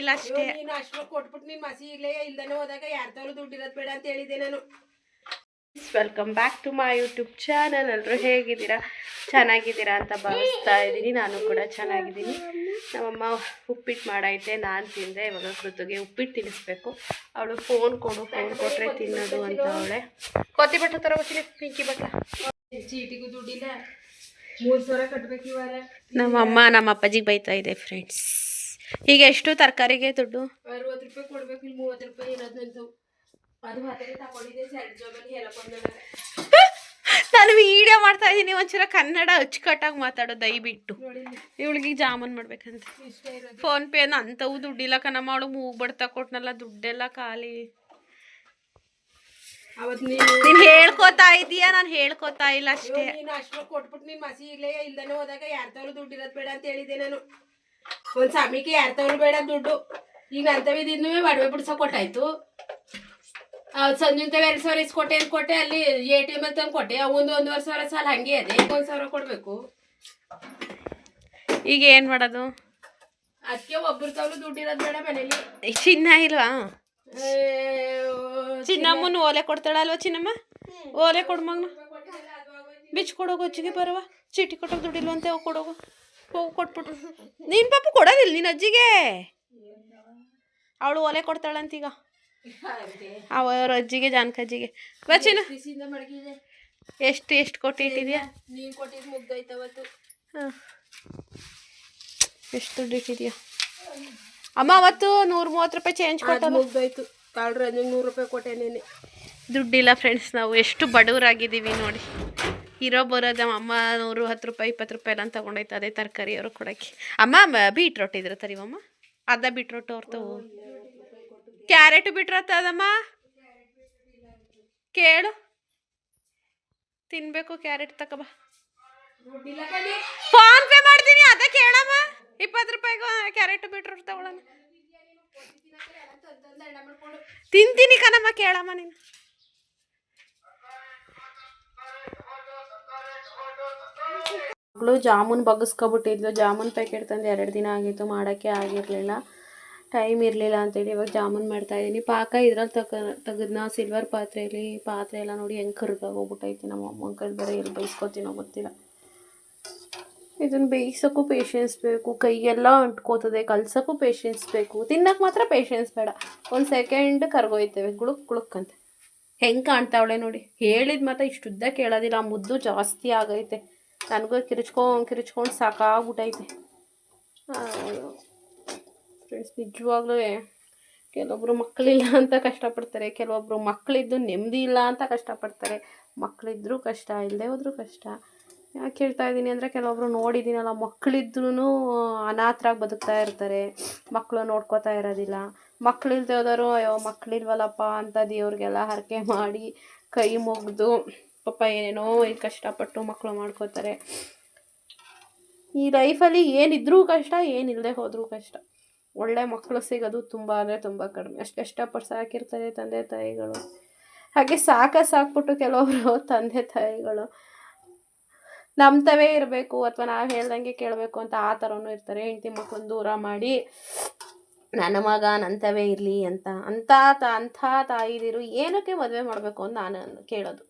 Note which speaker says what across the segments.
Speaker 1: ಇಲ್ಲ ಅಷ್ಟೇ.
Speaker 2: ನೀನು ಅಷ್ಟು ಕೊಟ್ಬಿಟ್ಟು ನೀನು ಮಸಿ ಇಲ್ಲೇ ಇಲ್ದಾನೆ ಹೋದಾಗ ಯಾರ ತವಲು ದುಡ್ಡು ಇರೋದು ಬೇಡ ಅಂತ ಹೇಳಿದೆ ನಾನು.
Speaker 1: Welcome back to my YouTube channel. ಎಲ್ಲರೂ ಹೇಗಿದ್ದೀರಾ? ಚೆನ್ನಾಗಿದ್ದೀರಾ ಅಂತ ಭಾವಿಸ್ತಾ ಇದ್ದೀನಿ. ನಾನು ಕೂಡ ಚೆನ್ನಾಗಿದ್ದೀನಿ. ನಮ್ಮಮ್ಮ ಉಪ್ಪಿಟ್ಟು ಮಾಡೈತೆ, ನಾನು ತಿಂದೆ. ಇವಾಗ ಕೃತಿಗೆ ಉಪ್ಪಿಟ್ಟು ತಿನ್ನಿಸ್ಬೇಕು. ಅವಳು ಫೋನ್ ಕೊಟ್ಟರೆ ತಿನ್ನೋದು ಅಂತ ಅವಳೆ. ಕೊತ್ತಿ ಬಟ್ಟೆ ಥರ ಹೋಗ್ತೀನಿ, ಪಿಂಕಿ ಬಟ್ಟೆ.
Speaker 2: ಚೀಟಿಗೂ ದುಡ್ಡಿಲ್ಲ, 3,000 ಕಟ್ಬೇಕು ಇವಾಗ.
Speaker 1: ನಮ್ಮಮ್ಮ ನಮ್ಮ ಅಪ್ಪಾಜಿಗೆ ಬೈತಾ ಇದೆ ಫ್ರೆಂಡ್ಸ್. ಈಗ ಎಷ್ಟು ತರಕಾರಿಗೆ ದುಡ್ಡು?
Speaker 2: 60 ರೂಪಾಯಿ ಕೊಡ್ಬೇಕು, ಇಲ್ಲಿ 30 ರೂಪಾಯಿ ಇರೋದಂತೂ. ಅದು ಮಾತ್ರ ತಗೊಂಡಿದ್ದೆ ಸೆಡ್ ಜಾಬಲ್ಲಿ ಹೇಳ್ಕೊಂಡ.
Speaker 1: ನಾನು ವಿಡಿಯೋ ಮಾಡ್ತಾ ಇದ್ದೀನಿ, ಒಂಚೂರ ಕನ್ನಡ ಅಚ್ಚುಕಟ್ಟಾಗಿ ಮಾತಾಡೋ ದಯವಿಟ್ಟು. ಇವಳಿಗೆ ಜಾಮೂನ್ ಮಾಡ್ಬೇಕಂತ. ಫೋನ್ ಪೇ ಅಂಥವು ದುಡ್ಡಿಲ್ಲ ಕಣಮ್ಮ. ಅವಳು ಮೂಗು ಬಡ್ತಾ ಕೊಟ್ನಲ್ಲ, ದುಡ್ಡೆಲ್ಲ ಖಾಲಿ. ನೀನು ಹೇಳ್ಕೊತಾ ಇದೀಯಾ, ನಾನು ಹೇಳ್ಕೊತಾ ಇಲ್ಲ ಅಷ್ಟೇ.
Speaker 2: ನೀನು ಅಷ್ಟು ಕೊಟ್ಬಿಟ್ಟು ನೀನು ಮಸಿ ಇಲ್ಲೇ ಇಲ್ದಾನೆ ಹೋದಾಗ ಯಾರ ತವಲು ದುಡ್ಡು ಇರೋದು ಬೇಡ ಅಂತ ಹೇಳಿದೆ ನಾನು. ಒಂದು ಸಮಯಕ್ಕೆ ಯಾರ ತವಲು ಬೇಡ ದುಡ್ಡು. ಈಗ ಅಂತವಿದ್ದು ಒಡವೆ ಬಿಡ್ಸೋ ಕೊಟ್ಟಾಯ್ತು. ಸಂಜೆ 2,000 ಇಸ್ಕೊಟ್ಟೆ ಅಂತ ಕೊಟ್ಟೆ. ಅಲ್ಲಿ ATM ಅಲ್ಲಿ ತಂದು ಕೊಟ್ಟೆ. 1,500 ಸಾಲ ಹಂಗೆ ಅದೇ 1,000 ಕೊಡ್ಬೇಕು.
Speaker 1: ಈಗ ಏನ್ ಮಾಡೋದು?
Speaker 2: ಅದಕ್ಕೆ ಒಬ್ಬರು ತವಲು ದುಡ್ಡು ಇರೋದು ಬೇಡ ಮನೇಲಿ.
Speaker 1: ಚಿನ್ನ ಇಲ್ವಾ? ಚಿನ್ನಮ್ಮನ ಓಲೆ ಕೊಡ್ತಾಳಲ್ವ ಚಿನ್ನಮ್ಮ? ಓಲೆ ಕೊಡು ಮಗನ, ಬಿಚ್ಚು ಕೊಡೋಗು. ಅಜ್ಜಿಗೆ ಬರುವ ಚೀಟಿ ಕೊಟ್ಟೋಗಿ ದುಡ್ಡಿಲ್ವಂತೆ. ಹೋಗಿ ಕೊಡೋಗು, ಹೋಗಿ ಕೊಟ್ಬಿಟ್ರು. ನೀನು ಪಾಪ ಕೊಡೋದಿಲ್ಲ ನಿನ್ನ ಅಜ್ಜಿಗೆ. ಅವಳು ಓಲೆ ಕೊಡ್ತಾಳಂತೀಗ ಅವ್ರ ಅಜ್ಜಿಗೆ, ಜಾನಕಜ್ಜಿಗೆ. ಬಚ್ಚಿನ ಎಷ್ಟು ಕೊಟ್ಟು ಇಟ್ಟಿದ್ಯಾ?
Speaker 2: ನೀನು ಕೊಟ್ಟಿದ್ದು ಮುಗ್ದೋಯ್ತವತ್ತು.
Speaker 1: ಹಾಂ, ಎಷ್ಟು ದುಡ್ಡು ಇಟ್ಟಿದ್ಯಾ ಅಮ್ಮ? ಅವತ್ತು 130 ರೂಪಾಯಿ ಚೇಂಜ್ ಕೊಟ್ಟಲ್ಲ,
Speaker 2: ಮುಗ್ದೋಯ್ತು. ಕಾಳ್ರೆ 100 ರೂಪಾಯಿ ಕೊಟ್ಟೆ ನೀನೆ.
Speaker 1: ದುಡ್ಡಿಲ್ಲ ಫ್ರೆಂಡ್ಸ್. ನಾವು ಎಷ್ಟು ಬಡವರಾಗಿದ್ದೀವಿ ನೋಡಿ. ಇರೋ ಬರೋದು ಅಮ್ಮ 110 ರೂಪಾಯಿ 20 ರೂಪಾಯಿ ಎಲ್ಲ ತಗೊಂಡೈತೆ. ಅದೇ ತರಕಾರಿ ಅವರು ಕೊಡೋಕ್ಕೆ. ಅಮ್ಮ ಬೀಟ್ರೋಟ್ ಇದ್ರೆ ತರಿವಮ್ಮ, ಅರ್ಧ ಬೀಟ್ರೋಟ್ ಅವ್ರತವು. ಕ್ಯಾರೆಟ್ ಬೀಟ್ರೋಟ್ ಅದಮ್ಮ, ಕೇಳು. ತಿನ್ಬೇಕು ಕ್ಯಾರೆಟ್, ತಗೋಬಾ. ಫೋನ್ ಪೇ ಮಾಡ್ತೀನಿ, ಅದ ಕೇಳಮ್ಮ. 20 ರೂಪಾಯಿಗೂ ಕ್ಯಾರೆಟ್ ಬೀಟ್ರೋಟ್ ತಗೊಳ್ಳೋಣ. ತಿಂತೀನಿ ಕಣಮ್ಮ, ಕೇಳಮ್ಮ ನೀನು. ಮಗಳು ಜಾಮೂನ್ ಬಗ್ಗಿಸ್ಕೊಬಿಟ್ಟಿದ್ಲು. ಜಾಮೂನ್ ಪ್ಯಾಕೆಟ್ ತಂದು 2 ದಿನ ಆಗಿತ್ತು, ಮಾಡೋಕ್ಕೆ ಆಗಿರಲಿಲ್ಲ, ಟೈಮ್ ಇರಲಿಲ್ಲ ಅಂತೇಳಿ ಇವಾಗ ಜಾಮೂನ್ ಮಾಡ್ತಾಯಿದ್ದೀನಿ. ಪಾಕ ಇದ್ರಲ್ಲಿ ತೆಗೆದ್ನ ಸಿಲ್ವರ್ ಪಾತ್ರೆಯಲ್ಲಿ. ಪಾತ್ರೆ ಎಲ್ಲ ನೋಡಿ ಹೆಂಗೆ ಕರ್ಗೋಗ್ಬಿಟ್ಟೈತಿ. ನಮ್ಮ ಅಮ್ಮನ ಕೈ ಬೇರೆ ಎಲ್ಲಿ ಬೈಸ್ಕೊತೀನೋ ಗೊತ್ತಿಲ್ಲ. ಇದನ್ನು ಬೇಯಿಸೋಕ್ಕೂ ಪೇಷನ್ಸ್ ಬೇಕು, ಕೈಯೆಲ್ಲ ಅಂಟ್ಕೋತದೆ. ಕಲ್ಸೋಕ್ಕೂ ಪೇಷನ್ಸ್ ಬೇಕು, ತಿನ್ನೋಕ್ಕೆ ಮಾತ್ರ ಪೇಷನ್ಸ್ ಬೇಡ. 1 ಸೆಕೆಂಡ್ ಕರ್ಗೋಯ್ತೇವೆ, ಗುಳುಕ್ ಅಂತ. ಹೆಂಗೆ ಕಾಣ್ತಾವಳೆ ನೋಡಿ. ಹೇಳಿದ ಮಾತ್ರ ಇಷ್ಟುದ್ದ ಕೇಳೋದಿಲ್ಲ. ಮುದ್ದು ಜಾಸ್ತಿ ಆಗೈತೆ. ನನಗೂ ಕಿರಿಚ್ಕೊಂಡು ಸಾಕಾಗ್ಬಿಟ್ಟೈತೆ ಫ್ರೆಂಡ್ಸ್. ನಿಜವಾಗ್ಲೂ ಕೆಲವೊಬ್ರು ಮಕ್ಕಳಿಲ್ಲ ಅಂತ ಕಷ್ಟಪಡ್ತಾರೆ, ಕೆಲವೊಬ್ರು ಮಕ್ಕಳಿದ್ದು ನೆಮ್ಮದಿ ಇಲ್ಲ ಅಂತ ಕಷ್ಟಪಡ್ತಾರೆ. ಮಕ್ಕಳಿದ್ರೂ ಕಷ್ಟ, ಇಲ್ಲದೆ ಹೋದ್ರೂ ಕಷ್ಟ. ಯಾಕೆ ಹೇಳ್ತಾ ಇದ್ದೀನಿ ಅಂದರೆ, ಕೆಲವೊಬ್ರು ನೋಡಿದ್ದೀನಲ್ಲ, ಮಕ್ಕಳಿದ್ರೂ ಅನಾಥರಾಗಿ ಬದುಕ್ತಾ ಇರ್ತಾರೆ, ಮಕ್ಕಳು ನೋಡ್ಕೋತಾ ಇರೋದಿಲ್ಲ. ಮಕ್ಕಳಿಲ್ದೆ ಹೋದವರು ಅಯ್ಯೋ ಮಕ್ಕಳಿಲ್ವಲ್ಲಪ್ಪ ಅಂತ ದೇವ್ರಿಗೆಲ್ಲ ಹರಕೆ ಮಾಡಿ ಕೈ ಮುಗಿದು ಪಾಪ ಏನೇನೋ ಕಷ್ಟಪಟ್ಟು ಮಕ್ಕಳು ಮಾಡ್ಕೋತಾರೆ. ಈ ಲೈಫಲ್ಲಿ ಏನಿದ್ರೂ ಕಷ್ಟ, ಏನಿಲ್ಲದೆ ಹೋದರೂ ಕಷ್ಟ. ಒಳ್ಳೆ ಮಕ್ಕಳು ಸಿಗೋದು ತುಂಬ ಅಂದರೆ ತುಂಬ ಕಡಿಮೆ. ಅಷ್ಟು ಕಷ್ಟಪಟ್ಟು ಸಾಕಿರ್ತಾರೆ ತಂದೆ ತಾಯಿಗಳು. ಹಾಗೆ ಸಾಕ್ಬಿಟ್ಟು ಕೆಲವೊಬ್ರು ತಂದೆ ತಾಯಿಗಳು ನಂಬ್ತವೇ ಇರಬೇಕು ಅಥವಾ ನಾವು ಹೇಳ್ದಂಗೆ ಕೇಳಬೇಕು ಅಂತ ಆ ಥರನೂ ಇರ್ತಾರೆ. ಹೆಂಡತಿ ಮಕ್ಕಳನ್ನ ದೂರ ಮಾಡಿ ನನ್ನ ಮಗ ನಂತವೇ ಇರಲಿ ಅಂಥ ತಾಯಿದಿರು ಏನಕ್ಕೆ ಮದುವೆ ಮಾಡಬೇಕು ಅಂತ ನಾನು ಕೇಳೋದು.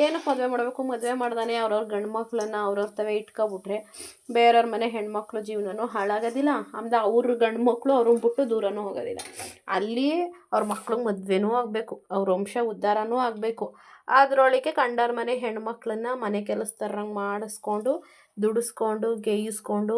Speaker 1: ಏನಕ್ಕೆ ಮದುವೆ ಮಾಡಬೇಕು? ಮದುವೆ ಮಾಡ್ದಾನೆ ಅವ್ರವ್ರ ಗಂಡು ಮಕ್ಕಳನ್ನ ಅವ್ರವ್ರ ತವೇ ಇಟ್ಕೊಬಿಟ್ರೆ ಬೇರೆಯವ್ರ ಮನೆ ಹೆಣ್ಮಕ್ಳು ಜೀವನನೂ ಹಾಳಾಗೋದಿಲ್ಲ. ಆಮೇಲೆ ಅವ್ರ ಗಂಡು ಮಕ್ಕಳು ಅವ್ರನ್ನ ಬಿಟ್ಟು ದೂರನೂ ಹೋಗೋದಿಲ್ಲ. ಅಲ್ಲಿ ಅವ್ರ ಮಕ್ಳಿಗೆ ಮದುವೆನೂ ಆಗಬೇಕು, ಅವ್ರ ವಂಶ ಉದ್ಧಾರನೂ ಆಗಬೇಕು. ಅದರೊಳಗೆ ಕಂಡವ್ರ ಮನೆ ಹೆಣ್ಮಕ್ಳನ್ನ ಮನೆ ಕೆಲಸದವ್ರಂಗೆ ಮಾಡಿಸ್ಕೊಂಡು ದುಡಿಸ್ಕೊಂಡು ಗೇಯಿಸ್ಕೊಂಡು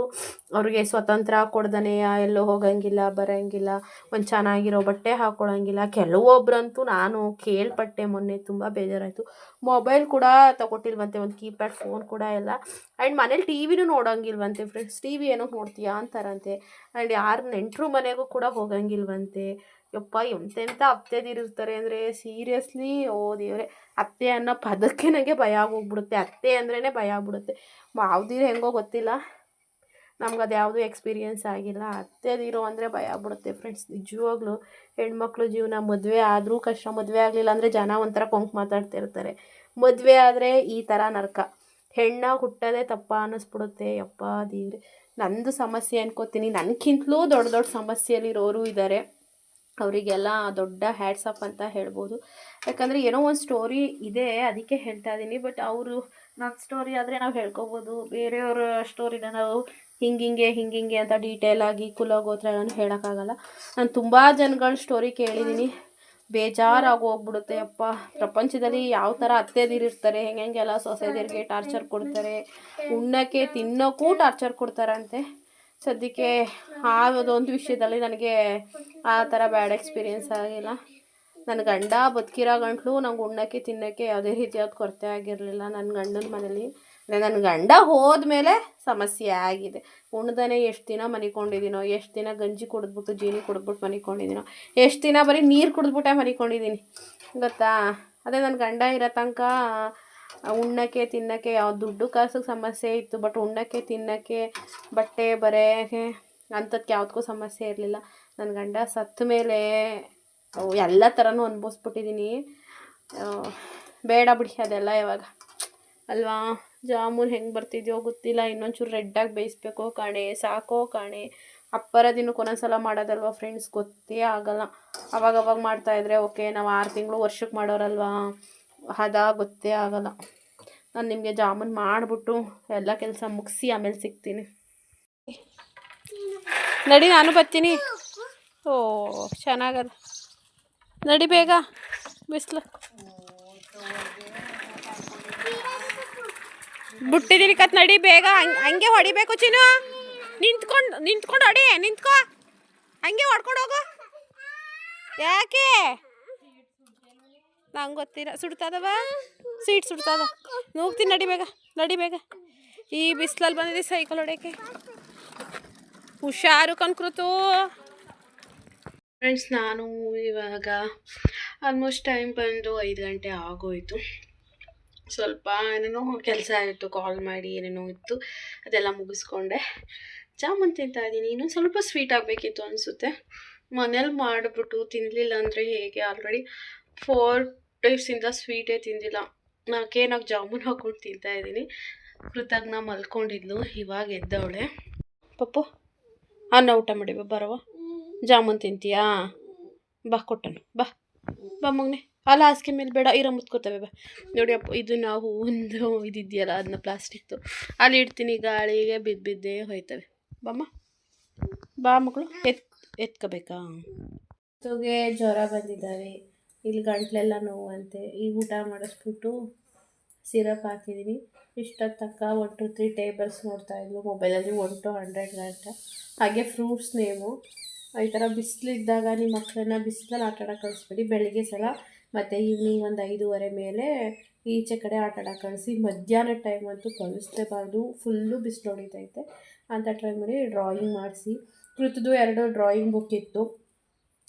Speaker 1: ಅವ್ರಿಗೆ ಸ್ವತಂತ್ರ ಕೊಡ್ದನೆ ಎಲ್ಲೋ ಹೋಗಂಗಿಲ್ಲ, ಬರೋಂಗಿಲ್ಲ, ಒಂದು ಚೆನ್ನಾಗಿರೋ ಬಟ್ಟೆ ಹಾಕ್ಕೊಳಂಗಿಲ್ಲ. ಕೆಲವೊಬ್ರಂತೂ ನಾನು ಕೇಳ್ಪಟ್ಟೆ ಮೊನ್ನೆ, ತುಂಬ ಬೇಜಾರಾಯಿತು. ಮೊಬೈಲ್ ಕೂಡ ತಗೊಟ್ಟಿಲ್ವಂತೆ, ಒಂದು ಕೀಪ್ಯಾಡ್ ಫೋನ್ ಕೂಡ ಇಲ್ಲ. ಆ್ಯಂಡ್ ಮನೇಲಿ ಟಿವಿನೂ ನೋಡೋಂಗಿಲ್ವಂತೆ ಫ್ರೆಂಡ್ಸ್. ಟಿ ವಿ ಏನೋ ನೋಡ್ತೀಯಾ ಅಂತಾರಂತೆ. ಆ್ಯಂಡ್ ಯಾರು ನೆಂಟರು ಮನೆಗೂ ಕೂಡ ಹೋಗಂಗಿಲ್ವಂತೆ. ಯಪ್ಪ ಎಂತೆಂಥ ಅತ್ತೆದಿರಿರ್ತಾರೆ ಅಂದರೆ ಸೀರಿಯಸ್ಲಿ, ಓ ದೇವರೇ. ಅತ್ತೆ ಅನ್ನೋ ಪದಕ್ಕೆ ನನಗೆ ಭಯ ಆಗೋಗ್ಬಿಡುತ್ತೆ. ಅತ್ತೆ ಅಂದ್ರೇ ಭಯ ಆಗ್ಬಿಡುತ್ತೆ. ಯಾವ್ದಿರೋ ಹೆಂಗೋ ಗೊತ್ತಿಲ್ಲ, ನಮ್ಗೆ ಅದು ಯಾವುದೂ ಎಕ್ಸ್ಪೀರಿಯೆನ್ಸ್ ಆಗಿಲ್ಲ. ಅತ್ತೆದಿರೋ ಅಂದರೆ ಭಯ ಆಗ್ಬಿಡುತ್ತೆ ಫ್ರೆಂಡ್ಸ್. ನಿಜವಾಗ್ಲೂ ಹೆಣ್ಮಕ್ಳು ಜೀವನ ಮದುವೆ ಆದರೂ ಕಷ್ಟ, ಮದುವೆ ಆಗಲಿಲ್ಲ ಅಂದರೆ ಜನ ಒಂಥರ ಕೊಂಕು ಮಾತಾಡ್ತಿರ್ತಾರೆ. ಮದುವೆ ಆದರೆ ಈ ಥರ ನರಕ. ಹೆಣ್ಣಾಗಿ ಹುಟ್ಟೋದೇ ತಪ್ಪ ಅನ್ನಿಸ್ಬಿಡುತ್ತೆ. ಯಪ್ಪ ದೇವ್ರೆ, ನಂದು ಸಮಸ್ಯೆ ಅನ್ಕೋತೀನಿ. ನನಗಿಂತಲೂ ದೊಡ್ಡ ದೊಡ್ಡ ಸಮಸ್ಯೆಯಲ್ಲಿರೋರು ಇದ್ದಾರೆ. ಅವರಿಗೆಲ್ಲ ದೊಡ್ಡ ಹ್ಯಾಟ್ಸ್ ಆಫ್ ಅಂತ ಹೇಳ್ಬೋದು. ಯಾಕಂದರೆ ಏನೋ ಒಂದು ಸ್ಟೋರಿ ಇದೆ, ಅದಕ್ಕೆ ಹೇಳ್ತಾ ಇದ್ದೀನಿ. ಬಟ್ ಅವರು ನನ್ನ ಸ್ಟೋರಿ ಆದರೆ ನಾವು ಹೇಳ್ಕೊಬೋದು, ಬೇರೆಯವರ ಸ್ಟೋರಿನ ನಾವು ಹಿಂಗೆ ಅಂತ ಡೀಟೇಲಾಗಿ ಕುಲಗೋತ್ರ ಎಲ್ಲನೂ ಹೇಳೋಕ್ಕಾಗಲ್ಲ. ನಾನು ತುಂಬ ಜನಗಳ ಸ್ಟೋರಿ ಕೇಳಿದ್ದೀನಿ, ಬೇಜಾರಾಗಿ ಹೋಗ್ಬಿಡುತ್ತೆ. ಅಪ್ಪ, ಪ್ರಪಂಚದಲ್ಲಿ ಯಾವ ಥರ ಅತ್ತೆದಿರಿರ್ತಾರೆ, ಹೆಂಗೆಲ್ಲ ಸೊಸೆದಿರಿಗೆ ಟಾರ್ಚರ್ ಕೊಡ್ತಾರೆ, ಉಣ್ಣಕ್ಕೆ ತಿನ್ನೋಕ್ಕೂ ಟಾರ್ಚರ್ ಕೊಡ್ತಾರಂತೆ. ಸದ್ಯಕ್ಕೆ ಅದೊಂದು ವಿಷಯದಲ್ಲಿ ನನಗೆ ಆ ಥರ ಬ್ಯಾಡ್ ಎಕ್ಸ್ಪೀರಿಯೆನ್ಸ್ ಆಗಿಲ್ಲ. ನನ್ನ ಗಂಡ ಬದುಕಿರೋ ಗಂಟ್ಲು ನಂಗೆ ಉಣ್ಣಕ್ಕೆ ತಿನ್ನೋಕ್ಕೆ ಯಾವುದೇ ರೀತಿಯಾದ ಕೊರತೆ ಆಗಿರಲಿಲ್ಲ ನನ್ನ ಗಂಡನ ಮನೇಲಿ. ನನ್ನ ಗಂಡ ಹೋದ್ಮೇಲೆ ಸಮಸ್ಯೆ ಆಗಿದೆ. ಉಣ್ದೇ ಎಷ್ಟು ದಿನ ಮನಿಕೊಂಡಿದ್ದೀನೋ, ಎಷ್ಟು ದಿನ ಗಂಜಿ ಕುಡಿದ್ಬಿಟ್ಟು ಜೀನಿ ಕುಡಿದ್ಬಿಟ್ಟು ಮನಿಕೊಂಡಿದ್ದೀನೋ, ಎಷ್ಟು ದಿನ ಬರೀ ನೀರು ಕುಡಿದ್ಬಿಟ್ಟೆ ಮನಿಕೊಂಡಿದ್ದೀನಿ ಗೊತ್ತಾ. ಅದೇ ನನ್ನ ಗಂಡ ಇರೋ ತನಕ ಉಣ್ಣಕ್ಕೆ ತಿನ್ನೋಕ್ಕೆ ಯಾವ ದುಡ್ಡು ಕಾಸಿಗೆ ಸಮಸ್ಯೆ ಇತ್ತು, ಬಟ್ ಉಣ್ಣಕ್ಕೆ ತಿನ್ನೋಕ್ಕೆ ಬಟ್ಟೆ ಬರೆಗೆ ಅಂಥದ್ಕೆ ಯಾವುದಕ್ಕೂ ಸಮಸ್ಯೆ ಇರಲಿಲ್ಲ. ನನ್ನ ಗಂಡ ಸತ್ತ ಮೇಲೆ ಎಲ್ಲ ಥರನೂ ಅನುಭವಿಸ್ಬಿಟ್ಟಿದ್ದೀನಿ. ಬೇಡ ಬಿಡಿ ಅದೆಲ್ಲ ಇವಾಗ, ಅಲ್ವಾ. ಜಾಮೂನ್ ಹೆಂಗೆ ಬರ್ತಿದ್ಯೋ ಗೊತ್ತಿಲ್ಲ, ಇನ್ನೊಂಚೂರು ರೆಡ್ಡಾಗಿ ಬೇಯಿಸ್ಬೇಕು ಕಾಣೆ, ಸಾಕೋ ಕಾಣೆ. ಅಪ್ಪರ ದಿನಕ್ಕೆ ಒಂದೊಂದ್ಸಲ ಮಾಡೋದಲ್ವ ಫ್ರೆಂಡ್ಸ್, ಗೊತ್ತೇ ಆಗೋಲ್ಲ. ಅವಾಗ ಮಾಡ್ತಾಯಿದ್ರೆ ಓಕೆ, ನಾವು 6 ತಿಂಗಳು ವರ್ಷಕ್ಕೆ ಮಾಡೋರಲ್ವಾ, ಗೊತ್ತೇ ಆಗೋಲ್ಲ. ನಾನು ನಿಮಗೆ ಜಾಮೂನ್ ಮಾಡಿಬಿಟ್ಟು ಎಲ್ಲ ಕೆಲಸ ಮುಗಿಸಿ ಆಮೇಲೆ ಸಿಗ್ತೀನಿ. ನಡಿ, ನಾನು ಬರ್ತೀನಿ. ಓ ಚೆನ್ನಾಗದ, ನಡಿ ಬೇಗ, ಬಿಸಿಲು ಬಿಟ್ಟಿದ್ದೀನಿ ಕತ್, ನಡಿ ಬೇಗ. ಹಂಗೆ ಹೊಡಿಬೇಕು ಚಿನ್ನು, ನಿಂತ್ಕೊಂಡು ಹೊಡಿ, ನಿಂತ್ಕೋ, ಹಂಗೆ ಹೊಡ್ಕೊಂಡು ಹೋಗು. ಯಾಕೆ ನಂಗೆ ಗೊತ್ತಿಲ್ಲ, ಸುಡ್ತದವ ಸೀಟ್ ಸುಡ್ತದ. ಹೋಗ್ತೀನಿ, ನಡಿ ಬೇಗ. ಈ ಬಿಸಿಲಲ್ಲಿ ಬಂದಿದೆ ಸೈಕಲ್ ಹೊಡೆಯೋಕ್ಕೆ. ಹುಷಾರು ಕನ್ಕೃತು. ಫ್ರೆಂಡ್ಸ್, ನಾನು ಇವಾಗ ಆಲ್ಮೋಸ್ಟ್ ಟೈಮ್ ಬಂದು 5 ಗಂಟೆ ಆಗೋಯಿತು. ಸ್ವಲ್ಪ ಏನೇನೋ ಕೆಲಸ ಆಯಿತು, ಕಾಲ್ ಮಾಡಿ ಏನೇನೋ ಇತ್ತು, ಅದೆಲ್ಲ ಮುಗಿಸ್ಕೊಂಡೆ. ಜಾಮೂನ್ ತಿಂತಾಯಿದ್ದೀನಿ. ಇನ್ನೊಂದು ಸ್ವಲ್ಪ ಸ್ವೀಟ್ ಆಗಬೇಕಿತ್ತು ಅನಿಸುತ್ತೆ. ಮನೇಲಿ ಮಾಡಿಬಿಟ್ಟು ತಿನ್ನಲಿಲ್ಲ ಅಂದರೆ ಹೇಗೆ. ಆಲ್ರೆಡಿ 4 ಡೇಸಿಂದ ಸ್ವೀಟೇ ತಿಂದಿಲ್ಲ. ನಾಲ್ಕು ಜಾಮೂನ್ ಹಾಕ್ಕೊಂಡು ತಿಂತಾಯಿದ್ದೀನಿ. ಕೃತಜ್ಞ ಮಲ್ಕೊಂಡಿದ್ಲು, ಇವಾಗ ಎದ್ದವಳೆ. ಪಪ್ಪು, ಅನ್ನ ಊಟ ಮಾಡಿ ಬರವ. ಜಾಮೂನ್ ತಿಂತೀಯಾ? ಬಾ ಕೊಟ್ಟನು, ಬಾ ಮಗನೆ. ಅಲ್ಲ ಹಾಸಿಗೆ ಮೇಲೆ ಬೇಡ, ಇರೋ ಮುತ್ಕೋತವೆ. ಬಾ ನೋಡಿ ಅಪ್ಪ, ಇದು ನಾವು ಒಂದು ಇದಿದೆಯಲ್ಲ ಅದನ್ನ ಪ್ಲಾಸ್ಟಿಕ್ದು ಅಲ್ಲಿ ಇಡ್ತೀನಿ, ಗಾಳಿಗೆ ಬಿದ್ದೇ ಹೋಯ್ತವೆ. ಬಾ ಮಕ್ಕಳು, ಎತ್ಕೋಬೇಕಾ? ಜೊತೆಗೆ ಜ್ವರ ಬಂದಿದ್ದಾವೆ, ಇಲ್ಲಿ ಗಂಟ್ಲೆಲ್ಲ ನೋವಂತೆ. ಈಗ ಊಟ ಮಾಡಿಸ್ಬಿಟ್ಟು ಸಿರಪ್ ಹಾಕಿದ್ದೀನಿ. ಇಷ್ಟೊತ್ತು ತನಕ 1 to 3 ಟೇಬಲ್ಸ್ ನೋಡ್ತಾಯಿದ್ಲು ಮೊಬೈಲಲ್ಲಿ, 1 to 100 ಗಂಟ. ಹಾಗೆ ಫ್ರೂಟ್ಸ್ ನೇಮು. ಈ ಥರ ಬಿಸಿಲಿದ್ದಾಗ ನಿಮ್ಮ ಮಕ್ಕಳನ್ನ ಬಿಸಿಲಲ್ಲಿ ಆಟಾಡೋಕೆ ಕಳಿಸ್ಬೇಡಿ. ಬೆಳಗ್ಗೆ ಸಲ ಮತ್ತು ಈವ್ನಿಂಗ್ ಒಂದು 5:30 ಮೇಲೆ ಈಚೆ ಕಡೆ ಆಟಾಡೋಕೆ ಕಳಿಸಿ. ಮಧ್ಯಾಹ್ನದ ಟೈಮ್ ಅಂತೂ ಕಳಿಸ್ಲೇಬಾರ್ದು, ಫುಲ್ಲು ಬಿಸಿಲು ಹೊಡಿತೈತೆ. ಅಂಥ ಟೈಮಲ್ಲಿ ಡ್ರಾಯಿಂಗ್ ಮಾಡಿಸಿ. ಕೃತದ್ದು 2 ಡ್ರಾಯಿಂಗ್ ಬುಕ್ ಇತ್ತು,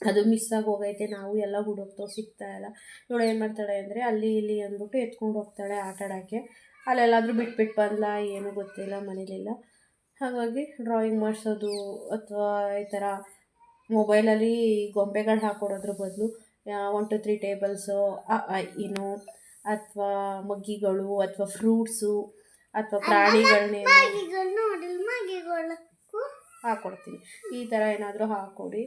Speaker 1: ಅದು ಮಿಸ್ ಆಗಿ ಹೋಗೈತೆ. ನಾವು ಎಲ್ಲ ಹುಡುಕ್ತೋ ಸಿಗ್ತಾಯಿಲ್ಲ. ಇವಳು ಏನು ಮಾಡ್ತಾಳೆ ಅಂದರೆ ಅಲ್ಲಿ ಇಲ್ಲಿ ಅಂದ್ಬಿಟ್ಟು ಎತ್ಕೊಂಡು ಹೋಗ್ತಾಳೆ ಆಟಾಡೋಕ್ಕೆ. ಅಲ್ಲೆಲ್ಲಾದರೂ ಬಿಟ್ಬಿಟ್ಟು ಬಂದ್ಲ ಏನೂ ಗೊತ್ತಿಲ್ಲ, ಮನೇಲಿಲ್ಲ. ಹಾಗಾಗಿ ಡ್ರಾಯಿಂಗ್ ಮಾಡಿಸೋದು ಅಥವಾ ಈ ಥರ ಮೊಬೈಲಲ್ಲಿ ಗೊಂಬೆಗಳು ಹಾಕ್ಕೊಡೋದ್ರ ಬದಲು 1 to 3 ಟೇಬಲ್ಸು ಏನು ಅಥವಾ ಮಗ್ಗಿಗಳು ಅಥವಾ ಫ್ರೂಟ್ಸು ಅಥವಾ ಪ್ರಾಣಿಗಳನ್ನೇ ಹಾಕ್ಕೊಡ್ತೀನಿ. ಈ ಥರ ಏನಾದರೂ ಹಾಕ್ಕೊಡಿ.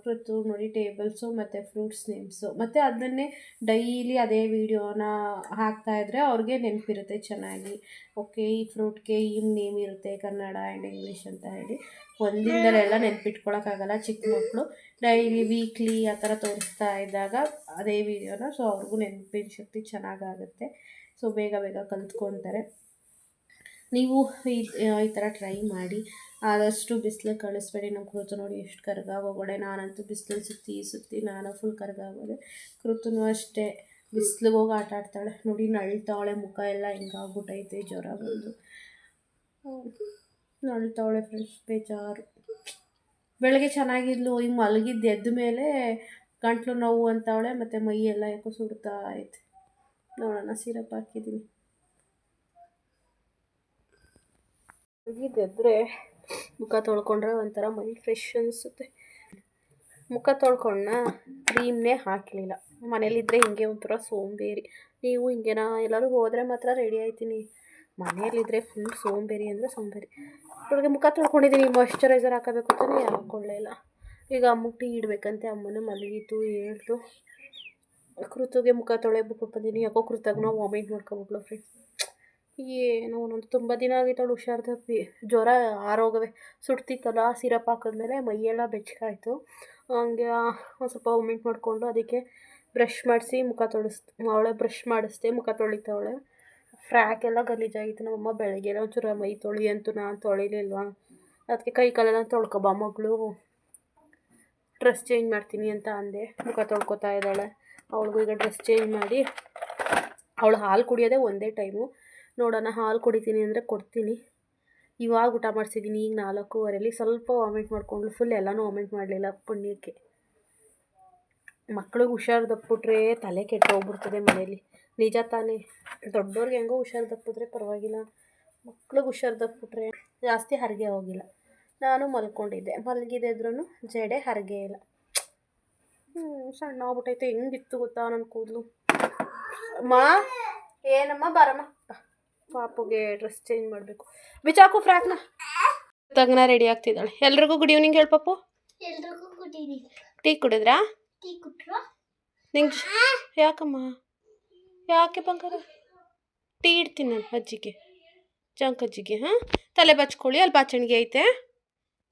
Speaker 1: ಕೃತು ನೋಡಿ ಟೇಬಲ್ಸು ಮತ್ತು ಫ್ರೂಟ್ಸ್ ನೇಮ್ಸು, ಮತ್ತು ಅದನ್ನೇ ಡೈಲಿ ಅದೇ ವೀಡಿಯೋನ ಹಾಕ್ತಾಯಿದ್ರೆ ಅವ್ರಿಗೆ ನೆನಪಿರುತ್ತೆ ಚೆನ್ನಾಗಿ. ಓಕೆ, ಈ ಫ್ರೂಟ್ಗೆ ಈ ನೇಮ್ ಇರುತ್ತೆ, ಕನ್ನಡ ಆ್ಯಂಡ್ ಇಂಗ್ಲೀಷ್ ಅಂತ ಹೇಳಿ. ಒಂದಿನದಲ್ಲೆಲ್ಲ ನೆನ್ಪಿಟ್ಕೊಳಕ್ಕಾಗಲ್ಲ ಚಿಕ್ಕ ಮಕ್ಕಳು. ಡೈಲಿ ವೀಕ್ಲಿ ಆ ಥರ ತೋರಿಸ್ತಾ ಇದ್ದಾಗ ಅದೇ ವೀಡಿಯೋನ, ಸೊ ಅವ್ರಿಗೂ ನೆನಪಿನ ಶಕ್ತಿ ಚೆನ್ನಾಗಾಗುತ್ತೆ. ಸೊ ಬೇಗ ಕಲ್ತ್ಕೊತಾರೆ. ನೀವು ಈ ಥರ ಟ್ರೈ ಮಾಡಿ. ಆದಷ್ಟು ಬಿಸಿಲಿಗೆ ಕಳಿಸ್ಬೇಡಿ. ನಮ್ಮ ಕೃತು ನೋಡಿ ಎಷ್ಟು ಕರ್ಗಾಗೋಗಡೆ. ನಾನಂತೂ ಬಿಸಿಲಲ್ಲಿ ಸುತ್ತಿ ನಾನು ಫುಲ್ ಕರ್ಗಾಗೋದೆ. ಕೃತುನೂ ಅಷ್ಟೇ, ಬಿಸಿಲಿಗೆ ಹೋಗಿ ಆಟ ಆಡ್ತಾಳೆ ನೋಡಿ, ನಳ್ತಾವಳೆ. ಮುಖ ಎಲ್ಲ ಹಿಂಗಾಗ್ಬಿಟ್ಟೈತೆ ಜ್ವರ ಬಂದು, ನಳ್ತಾವಳೆ ಫ್ರೆಂಡ್ಸ್. ಬೇಜಾರು. ಬೆಳಗ್ಗೆ ಚೆನ್ನಾಗಿದ್ಲು, ಈಗ ಮಲಗಿದ್ದು ಎದ್ದ ಮೇಲೆ ಗಂಟ್ಲು ನೋವು ಅಂತವಳೆ, ಮತ್ತು ಮೈ ಎಲ್ಲ ಯಾಕೋ ಸುಡ್ತಾ ಐತೆ. ನೋಡೋಣ, ಸಿರಪ್ ಹಾಕಿದ್ದೀನಿ. ಮಲಗಿದ್ದೆದ್ರೆ ಮುಖ ತೊಳ್ಕೊಂಡ್ರೆ ಒಂಥರ ಮೈ ಫ್ರೆಶ್ ಅನಿಸುತ್ತೆ. ಮುಖ ತೊಳ್ಕೊಂಡ ಕ್ರೀಮ್ನೇ ಹಾಕಲಿಲ್ಲ. ಮನೇಲಿದ್ದರೆ ಹಿಂಗೆ ಒಂಥರ ಸೋಂಬೇರಿ. ನೀವು ಹಿಂಗೆನಾ? ಎಲ್ಲರೂ ಹೋದರೆ ಮಾತ್ರ ರೆಡಿ ಆಯ್ತೀನಿ. ಮನೆಯಲ್ಲಿದ್ದರೆ ಫುಲ್ ಸೋಂಬೇರಿ ಅಂದರೆ ಸೋಂಬೇರಿ. ಬೆಳಗ್ಗೆ ಮುಖ ತೊಳ್ಕೊಂಡಿದ್ದೀನಿ, ಮಾಯ್ಶ್ಚರೈಸರ್ ಹಾಕೋಬೇಕು ಅಂತಾನೆ ಹಾಕ್ಕೊಳ್ಳೇ ಇಲ್ಲ. ಈಗ ಅಮ್ಮಗೆ ಟೀ ಇಡಬೇಕಂತೆ, ಅಮ್ಮನೂ ಮಲಗಿತು ಹೇಳ್ತು. ಕೃತುಗೆ ಮುಖ ತೊಳೆಬಿಟ್ಟು ಬಂದೀನಿ. ಯಾಕೋ ಕೃತಜ್ಞ ವಾಮಿಟ್ ಮಾಡ್ಕೊಬಿಟ್ಲು ಫ್ರೆಂಡ್ಸ್. ಏನೋ ಒಂದೊಂದು ತುಂಬ ದಿನ ಆಗಿತ್ತು ಹುಷಾರು ತಪ್ಪಿ. ಜ್ವರ ಆರೋಗವೆ ಸುಡ್ತಿತ್ತಲ್ಲ, ಸಿರಪ್ ಹಾಕಿದ್ಮೇಲೆ ಮೈಯೆಲ್ಲ ಬೆಚ್ಚಗಾಯಿತು. ಹಂಗೆ ಒಂದು ಸ್ವಲ್ಪ ವಾಮಿಟ್ ಮಾಡಿಕೊಂಡು ಅದಕ್ಕೆ ಬ್ರಷ್ ಮಾಡಿಸಿ ಮುಖ ಅವಳೆ ಬ್ರಷ್ ಮಾಡಿಸ್ದೆ, ಮುಖ ತೊಳಿತಾವಳೆ. ಫ್ರ್ಯಾಕ್ ಎಲ್ಲ ಗಲೀಜಾಗಿತ್ತು. ನಮ್ಮಮ್ಮ ಬೆಳಗ್ಗೆ ಒಂಚೂರು ಮೈ ತೊಳಿ ಅಂತೂ ನಾನು ತೊಳಿಲಿಲ್ವ, ಅದಕ್ಕೆ ಕೈ ಕಾಲೆಲ್ಲ ತೊಳ್ಕೊಬಾ ಮಗಳು, ಡ್ರೆಸ್ ಚೇಂಜ್ ಮಾಡ್ತೀನಿ ಅಂತ ಅಂದೆ. ಮುಖ ತೊಳ್ಕೊತಾ ಇದ್ದಾಳೆ. ಅವಳಿಗೂ ಈಗ ಡ್ರೆಸ್ ಚೇಂಜ್ ಮಾಡಿ, ಅವಳು ಹಾಲು ಕುಡಿಯೋದೇ ಒಂದೇ ಟೈಮು. ನೋಡೋಣ, ಹಾಲು ಕುಡಿತೀನಿ ಅಂದರೆ ಕೊಡ್ತೀನಿ. ಇವಾಗ ಊಟ ಮಾಡಿಸಿದ್ದೀನಿ, ಈಗ 4:15. ಸ್ವಲ್ಪ ವಾಮಿಟ್ ಮಾಡಿಕೊಂಡ್ಳು, ಫುಲ್ ಎಲ್ಲನೂ ವಾಮಿಟ್ ಮಾಡಲಿಲ್ಲ ಪುಣ್ಯಕ್ಕೆ. ಮಕ್ಳಿಗೆ ಹುಷಾರು ತಪ್ಪಿಬಿಟ್ರೆ ತಲೆ ಕೆಟ್ಟೋಗ್ಬಿಡ್ತದೆ ಮನೇಲಿ. ನಿಜ ತಾನೇ, ದೊಡ್ಡವ್ರಿಗೆ ಹೆಂಗೋ ಹುಷಾರು ತಪ್ಪಿದ್ರೆ ಪರವಾಗಿಲ್ಲ, ಮಕ್ಳಿಗೆ ಹುಷಾರು ತಪ್ಪಿಬಿಟ್ರೆ ಜಾಸ್ತಿ ಹರಿಗೆ ಹೋಗಿಲ್ಲ. ನಾನು ಮಲ್ಕೊಂಡಿದ್ದೆ, ಮಲಗಿದ್ರೂ ಜಡೆ ಹರಿಗೆ ಇಲ್ಲ. ಸಣ್ಣ ಆಗ್ಬಿಟ್ಟೈತೆ. ಹೆಂಗಿತ್ತು ಗೊತ್ತಾ ನನ್ನ ಕೂದಲು. ಅಮ್ಮ ಏನಮ್ಮ ಬಾರಮ್ಮ, ಪಾಪುಗೆ ಡ್ರೆಸ್ ಚೇಂಜ್ ಮಾಡಬೇಕು. ಬಿಚಾಕು ಫ್ರಾಕ್ನ. ತಗ್ನ ರೆಡಿ ಆಗ್ತಿದ್ದಾಳೆ. ಎಲ್ರಿಗೂ ಗುಡ್ ಈವ್ನಿಂಗ್ ಹೇಳಿ ಪಾಪು.
Speaker 3: ಎಲ್ರಿಗೂ ಗುಡ್ ಈವ್ನಿಂಗ್.
Speaker 1: ಟೀ ಕುಡಿದ್ರಾ?
Speaker 3: ಟೀ ಕುಟ್ರಾ?
Speaker 1: ನಿಂಗೆ ಯಾಕಮ್ಮ, ಯಾಕೆ ಬಂಗಾರ? ಟೀ ಇಡ್ತೀನಿ ನಾನು ಅಜ್ಜಿಗೆ, ಜಂಕಜ್ಜಿಗೆ. ಹಾಂ, ತಲೆ ಬಚ್ಕೊಳ್ಳಿ, ಅಲ್ಲಿ ಬಾಚಣಿಗೆ ಐತೆ.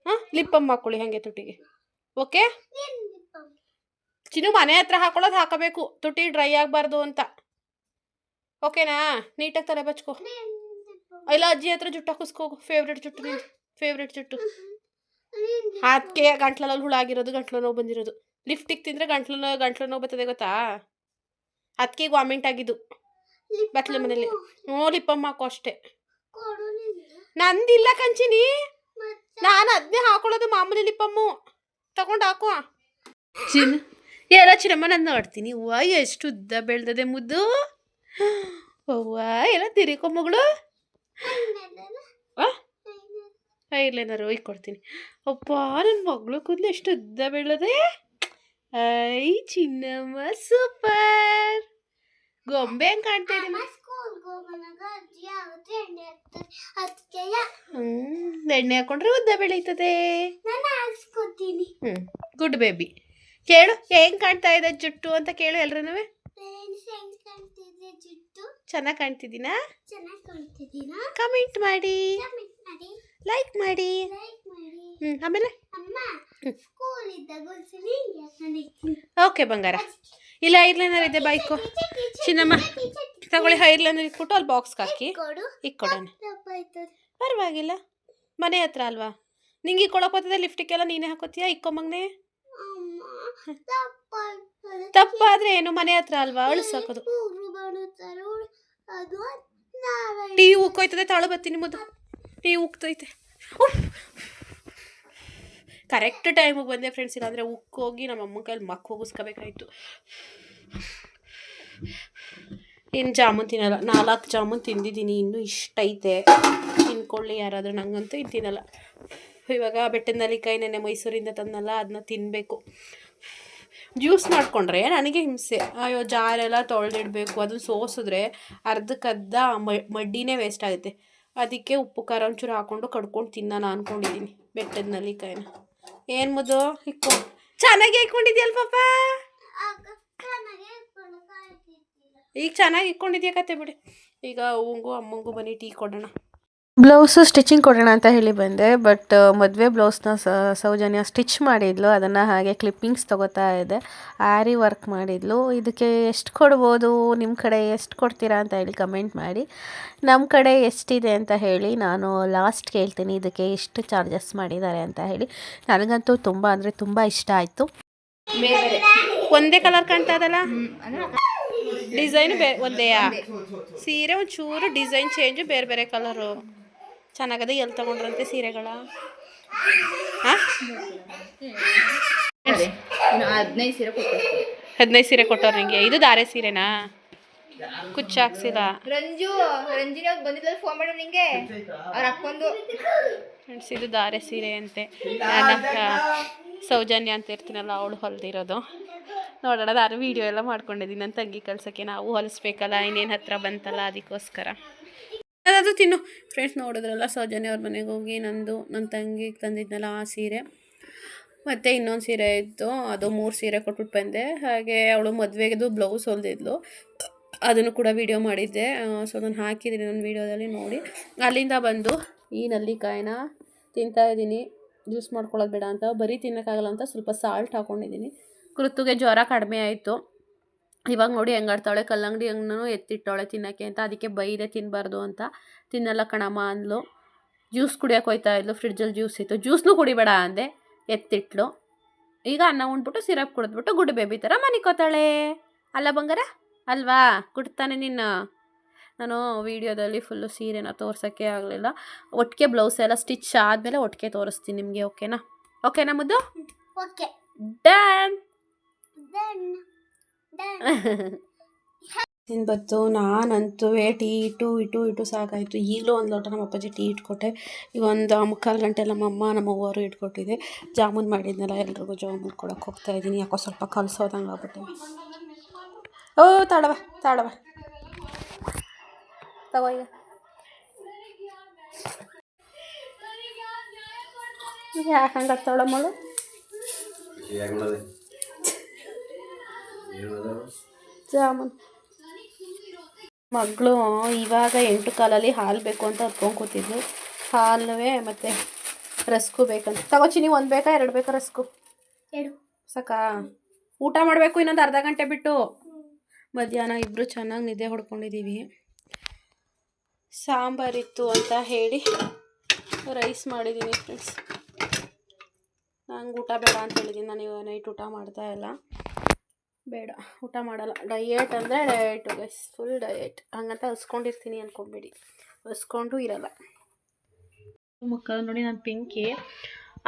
Speaker 1: ಹಾಂ, ಲಿಪ್ಪಮ್ಮ ಹಾಕ್ಕೊಳ್ಳಿ ಹಾಗೆ ತುಟಿಗೆ. ಓಕೆ ಚಿನ್ನು, ಮನೆ ಹತ್ರ ಹಾಕೊಳ್ಳೋದು ಹಾಕೋಬೇಕು, ತುಟಿ ಡ್ರೈ ಆಗಬಾರ್ದು ಅಂತ. ಓಕೆನಾ? ನೀಟಾಗಿ ತಲೆ ಬಚ್ಕೋ. ಇಲ್ಲ ಅಜ್ಜಿ ಹತ್ರ ಜುಟ್ಟು ಹಾಕಿಸ್ಕೋಗು. ಫೇವ್ರೆಟ್ ಜುಟ್ಟು ನಿಂದು, ಫೇವ್ರೆಟ್ ಜುಟ್ಟು. ಅದಕ್ಕೆ ಗಂಟ್ಲಲ್ಲಿ ಹುಳ ಆಗಿರೋದು, ಗಂಟ್ಲು ನೋವು ಬಂದಿರೋದು. ಲಿಫ್ಟಿಗೆ ತಿಂದರೆ ಗಂಟ್ಲು ನೋವು ಬರ್ತದೆ ಗೊತ್ತಾ? ಅದಕ್ಕೆ ಈಗ ವಾಮಿಂಟ್ ಆಗಿದ್ದು ಬಟ್ಲೆ ಮನೇಲಿ. ಲಿಪ್ಪಮ್ಮ ಹಾಕೋ ಅಷ್ಟೇ. ನಂದಿಲ್ಲ ಕಂಚಿನಿ, ನಾನು ಅದನ್ನೇ ಹಾಕೊಳ್ಳೋದು ಮಾಮೂಲಿ ಲಿಪ್ಪಮ್ಮು. ತಗೊಂಡು ಹಾಕೋ ಚಿನ್ನ. ಎಲ್ಲ ಚಿನ್ನಮ್ಮ ನಾನು ನೋಡ್ತೀನಿ. ಹೂವು ಎಷ್ಟು ಉದ್ದ ಬೆಳೆದದೆ ಮುದ್ದು. ಹೂವ ಎಲ್ಲ ತಿರಿಕೊ ಮಗಳು. ಐರ್ಲೇನಾರು ಹೋಗಿ ಕೊಡ್ತೀನಿ. ಅಪ್ಪ ನನ್ನ ಮಗಳು ಕೂದಲು ಎಷ್ಟು ಉದ್ದ ಬೆಳೆದೆ. I Chinnamma super. ಗೊಂಬೆ ಹೆಂಗೆ ಕಾಣ್ತಾ ಇದ್ದೀನಿ. ಎಣ್ಣೆ ಹಾಕೊಂಡ್ರೆ ಉದ್ದ ಬೆಳೀತದೆ. Good baby. ಕೇಳು ಹೆಂಗ್ ಕಾಣ್ತಾ ಇದೆ ಜುಟ್ಟು ಅಂತ ಕೇಳು ಎಲ್ರೂ. ಚೆನ್ನಾಗಿ ಕಾಣ್ತಿದ್ದೀನಾ? ಕಮೆಂಟ್ ಮಾಡಿ, ಲೈಕ್ ಮಾಡಿ. ಆಮೇಲೆ ಓಕೆ ಬಂಗಾರ. ಇಲ್ಲ ಐರ್ಲೈನರ್ ಇದೆ, ಬೈಕು ಚಿನ್ನಮ್ಮ ತಗೊಳ್ಳಿ. ಐರ್ಲೈನರ್ ಇಟ್ಬಿಟ್ಟು ಅಲ್ಲಿ ಬಾಕ್ಸ್ಗೆ ಹಾಕಿ ಇಕ್ಕೊಡೋಣ. ಪರವಾಗಿಲ್ಲ, ಮನೆ ಹತ್ರ ಅಲ್ವಾ. ನಿಂಗೆ ಇಕ್ಕೊಳಕ್ಕೆ ಬರ್ತದೆ. ಲಿಫ್ಟಿಗೆಲ್ಲ ನೀನೇ ಹಾಕೋತೀಯಾ? ಇಕ್ಕೊಂಬಂಗ್ನೆ. ತಪ್ಪಾದ್ರೆ ಏನು, ಮನೆ ಹತ್ರ ಅಲ್ವಾ, ಅಳಿಸಾಕೋದು. ಟೀ ಉಕ್ಕೋಯ್ತದೆ, ತಾಳು ಬರ್ತೀನಿ ಮುದ್ದು. ಟೀ ಉಕ್ತೈತೆ. ಕರೆಕ್ಟ್ ಟೈಮಿಗೆ ಬಂದೆ ಫ್ರೆಂಡ್ಸ್. ಇಲ್ಲಾಂದರೆ ಉಕ್ಕೋಗಿ ನಮ್ಮ ಅಮ್ಮನ ಕೈಲಿ ಮಕ್ಕ ಹೋಗಿಸ್ಕೋಬೇಕಾಯ್ತು. ಇನ್ನು ಜಾಮೂನ್ ತಿನ್ನಲ್ಲ. 4 ಜಾಮೂನ್ ತಿಂದಿದ್ದೀನಿ, ಇನ್ನೂ ಇಷ್ಟ ಐತೆ. ತಿನ್ಕೊಳ್ಳಿ ಯಾರಾದರೂ, ನಂಗಂತೂ ಇನ್ನು ತಿನ್ನಲ್ಲ. ಇವಾಗ ಬೆಟ್ಟದ ನೆಲ್ಲಿಕಾಯಿ ನೆನ್ನೆ ಮೈಸೂರಿಂದ ತಂದಲ್ಲ, ಅದನ್ನ ತಿನ್ನಬೇಕು. ಜ್ಯೂಸ್ ಮಾಡಿಕೊಂಡ್ರೆ ನನಗೆ ಹಿಂಸೆ. ಅಯ್ಯೋ, ಜಾರೆಲ್ಲ ತೊಳೆದಿಡಬೇಕು, ಅದನ್ನು ಸೋಸಿದ್ರೆ ಅರ್ಧಕ್ಕರ್ಧ ಮಡ್ಡಿನೇ ವೇಸ್ಟ್ ಆಗುತ್ತೆ. ಅದಕ್ಕೆ ಉಪ್ಪು ಖಾರ ಒಂಚೂರು ಹಾಕ್ಕೊಂಡು ಕಡ್ಕೊಂಡು ತಿನ್ನೋಣ ಅಂದ್ಕೊಂಡಿದ್ದೀನಿ ಬೆಟ್ಟದ ನೆಲ್ಲಿಕಾಯಿನ. ಏನು ಮುದ್ದು ಇಕ್ಕೋ. ಚೆನ್ನಾಗಿ ಇಕ್ಕೊಂಡಿದ್ಯಲ್ಲ ಪಾಪ. ಈಗ ಚೆನ್ನಾಗಿ ಇಕ್ಕೊಂಡಿದ್ಯಾ ಕತೆ ಬಿಡಿ. ಈಗ ಅವಂಗೂ ಅಮ್ಮಂಗೂ ಬನ್ನಿ ಟೀ ಕೊಡೋಣ. ಬ್ಲೌಸು ಸ್ಟಿಚಿಂಗ್ ಕೊಡೋಣ ಅಂತ ಹೇಳಿ ಬಂದೆ. ಬಟ್ ಮದುವೆ ಬ್ಲೌಸ್ನ ಸೌಜನ್ಯ ಸ್ಟಿಚ್ ಮಾಡಿದ್ಲು. ಅದನ್ನು ಹಾಗೆ ಕ್ಲಿಪ್ಪಿಂಗ್ಸ್ ತೊಗೋತಾ ಇದೆ. ಆರಿ ವರ್ಕ್ ಮಾಡಿದ್ಲು. ಇದಕ್ಕೆ ಎಷ್ಟು ಕೊಡ್ಬೋದು, ನಿಮ್ಮ ಕಡೆ ಎಷ್ಟು ಕೊಡ್ತೀರಾ ಅಂತ ಹೇಳಿ ಕಮೆಂಟ್ ಮಾಡಿ. ನಮ್ಮ ಕಡೆ ಎಷ್ಟಿದೆ ಅಂತ ಹೇಳಿ ನಾನು ಲಾಸ್ಟ್ ಕೇಳ್ತೀನಿ, ಇದಕ್ಕೆ ಎಷ್ಟು ಚಾರ್ಜಸ್ ಮಾಡಿದ್ದಾರೆ ಅಂತ ಹೇಳಿ. ನನಗಂತೂ ತುಂಬ ಅಂದರೆ ತುಂಬ ಇಷ್ಟ ಆಯಿತು. ಬೇರೆ ಒಂದೇ ಕಲರ್ ಕಾಣ್ತಾ ಇದಲ್ಲ, ಡಿಸೈನು ಒಂದೇಯಾ? ಸೀರೆ ಒಂಚೂರು ಡಿಸೈನ್ ಚೇಂಜು, ಬೇರೆ ಬೇರೆ ಕಲರು. ಚೆನ್ನಾಗದೆ. ಎಲ್ಲಿ ತೊಗೊಂಡ್ರಂತೆ ಸೀರೆಗಳ? 15 ಸೀರೆ ಕೊಟ್ಟವ್ರು ನಿಂಗೆ. ಇದು ಧಾರೆ ಸೀರೆನಾ? ಕುಚ್ಚು ಹಾಕ್ಸಿಲ್ಲ. ಫ್ರೆಂಡ್ಸ್, ಇದು ಧಾರೆ ಸೀರೆ ಅಂತೆ. ಸೌಜನ್ಯ ಅಂತ ಇರ್ತೀನಲ್ಲ, ಅವಳು ಹೊಲ್ದಿರೋದು. ನೋಡೋಣ, ನಾನು ವೀಡಿಯೋ ಎಲ್ಲ ಮಾಡ್ಕೊಂಡಿದ್ದೀನಿ ನನ್ನ ತಂಗಿ ಕಳ್ಸೋಕ್ಕೆ. ನಾವು ಹೊಲಿಸ್ಬೇಕಲ್ಲ, ಇನ್ನೇನು ಹತ್ರ ಬಂತಲ್ಲ, ಅದಕ್ಕೋಸ್ಕರ. ಅದಾದರೂ ತಿನ್ನು. ಫ್ರೆಂಡ್ಸ್ ನೋಡಿದ್ರಲ್ಲ, ಸೌಜನ್ಯ ಅವ್ರ ಮನೆಗೆ ಹೋಗಿ ನನ್ನ ತಂಗಿಗೆ ತಂದಿದ್ನಲ್ಲ ಆ ಸೀರೆ ಮತ್ತು ಇನ್ನೊಂದು ಸೀರೆ ಇತ್ತು, ಅದು 3 ಸೀರೆ ಕೊಟ್ಬಿಟ್ಟು ಬಂದೆ. ಹಾಗೆ ಅವಳು ಮದುವೆಗೆದು ಬ್ಲೌಸ್ ಹೊಲ್ದಿದ್ಲು, ಅದನ್ನು ಕೂಡ ವೀಡಿಯೋ ಮಾಡಿದ್ದೆ. ಸೊ ನಾನು ಹಾಕಿದ್ದೀನಿ ನನ್ನ ವೀಡಿಯೋದಲ್ಲಿ ನೋಡಿ. ಅಲ್ಲಿಂದ ಬಂದು ಈ ನೆಲ್ಲಿಕಾಯಿನ ತಿಂತಾಯಿದ್ದೀನಿ. ಜ್ಯೂಸ್ ಮಾಡ್ಕೊಳ್ಳೋದು ಬೇಡ ಅಂತ, ಬರೀ ತಿನ್ನೋಕ್ಕಾಗಲ್ಲ ಅಂತ ಸ್ವಲ್ಪ ಸಾಲ್ಟ್ ಹಾಕ್ಕೊಂಡಿದ್ದೀನಿ. ಕೃತುಗೆ ಜ್ವರ ಕಡಿಮೆ ಆಯಿತು. ಇವಾಗ ನೋಡಿ ಹೆಂಗಾಡ್ತಾಳೆ, ಕಲ್ಲಂಗಡಿ ಹಣ್ಣು ಎತ್ತಿಟ್ಟವಳೆ ತಿನ್ನೋಕ್ಕೆ ಅಂತ. ಅದಕ್ಕೆ ಬೈದೆ ತಿನ್ನಬಾರ್ದು ಅಂತ. ತಿನ್ನಲ್ಲ ಕಣಮ್ಮ ಅಂದ್ಲು. ಜ್ಯೂಸ್ ಕುಡಿಯೋಕೆ ಹೋಯ್ತಾ ಇದ್ಲು, ಫ್ರಿಡ್ಜಲ್ಲಿ ಜ್ಯೂಸ್ ಇತ್ತು, ಜ್ಯೂಸ್ನೂ ಕುಡಿಬೇಡ ಅಂದೆ, ಎತ್ತಿಟ್ಲು. ಈಗ ಅನ್ನ ಉಂಡ್ಬಿಟ್ಟು ಸಿರಪ್ ಕುಡಿದ್ಬಿಟ್ಟು ಗುಡ್ ಬೇಬಿ ಥರ ಮನಿಕೋತಾಳೆ. ಅಲ್ಲ ಬಂಗಾರ ಅಲ್ವಾ? ಕುಡ್ತಾನೆ ನಿನ್ನ. ನಾನು ವೀಡಿಯೋದಲ್ಲಿ ಫುಲ್ಲು ಸೀರೆನ ತೋರ್ಸೋಕ್ಕೆ ಆಗಲಿಲ್ಲ. ಒಟ್ಟಿಗೆ ಬ್ಲೌಸ್ ಎಲ್ಲ ಸ್ಟಿಚ್ ಆದಮೇಲೆ ಒಟ್ಟಿಗೆ ತೋರಿಸ್ತೀನಿ ನಿಮಗೆ. ಓಕೆನಾ ಮುದ್ದು?
Speaker 3: Okay
Speaker 1: done.
Speaker 3: ತಿನ್ಬತ್ತು.
Speaker 1: ನಾನಂತೂ ಟೀ ಇಟ್ಟು ಸಾಕಾಯಿತು. ಈಗಲೂ ಒಂದು ಲೋಟ ನಮ್ಮ ಅಪ್ಪಾಜಿ ಟೀ ಇಟ್ಕೊಟ್ಟೆ. ಈಗ ಒಂದು 3/4 ಗಂಟೆ ನಮ್ಮ ಅವ್ವರು ಇಟ್ಕೊಟ್ಟಿದೆ. ಜಾಮೂನ್ ಮಾಡಿದ್ನಲ್ಲ, ಎಲ್ರಿಗೂ ಜಾಮೂನ್ ಕೊಡೋಕೆ ಹೋಗ್ತಾಯಿದ್ದೀನಿ. ಯಾಕೋ ಸ್ವಲ್ಪ ಕಲಸೋದಂಗೆ ಆಗ್ಬಿಟ್ಟೆ. ಓ ತಾಳವ ತಗೋ ಈಗ. ಯಾಕೆ ಹಂಗೆ ಆಗ್ತಾವಳಮ್ಮಳು? ಜಾಮೂನ್ ಮಗಳು ಇವಾಗ 8 ಕಾಲಲ್ಲಿ ಹಾಲು ಬೇಕು ಅಂತ ಹತ್ಕೊಂಡು ಕೂತಿದ್ಲು. ಹಾಲುವೆ ಮತ್ತು ರಸ್ಕು ಬೇಕಂತ. ತಗೋ ಚಿನ್ನಿ, 1 ಬೇಕಾ 2 ಬೇಕಾ ರಸ್ಕು?
Speaker 3: 2
Speaker 1: ಸಾಕಾ? ಊಟ ಮಾಡಬೇಕು ಇನ್ನೊಂದು ಅರ್ಧ ಗಂಟೆ ಬಿಟ್ಟು. ಮಧ್ಯಾಹ್ನ ಇಬ್ಬರು ಚೆನ್ನಾಗಿ ನಿದ್ದೆ ಹೊಡ್ಕೊಂಡಿದ್ದೀವಿ. ಸಾಂಬಾರಿತ್ತು ಅಂತ ಹೇಳಿ ರೈಸ್ ಮಾಡಿದ್ದೀನಿ ಫ್ರೆಂಡ್ಸ್. ನಂಗೆ ಊಟ ಬೇಡ ಅಂತ ಹೇಳಿದ್ದೀನಿ. ನಾನು ಇವಾಗ ನೈಟ್ ಊಟ ಮಾಡ್ತಾಯಿಲ್ಲ, ಬೇಡ ಊಟ ಮಾಡಲ್ಲ. ಡಯೆಟ್ ಅಂದರೆ ಡಯೆಟು ಗೈಸ್, ಫುಲ್ ಡಯೆಟ್. ಹಂಗಂತ ಹಸ್ಕೊಂಡಿರ್ತೀನಿ ಅಂದ್ಕೊಬೇಡಿ, ಹಸ್ಕೊಂಡು ಇರಲ್ಲ. ಮಕ್ಕಳು ನೋಡಿ, ನಾನು ಪಿಂಕಿ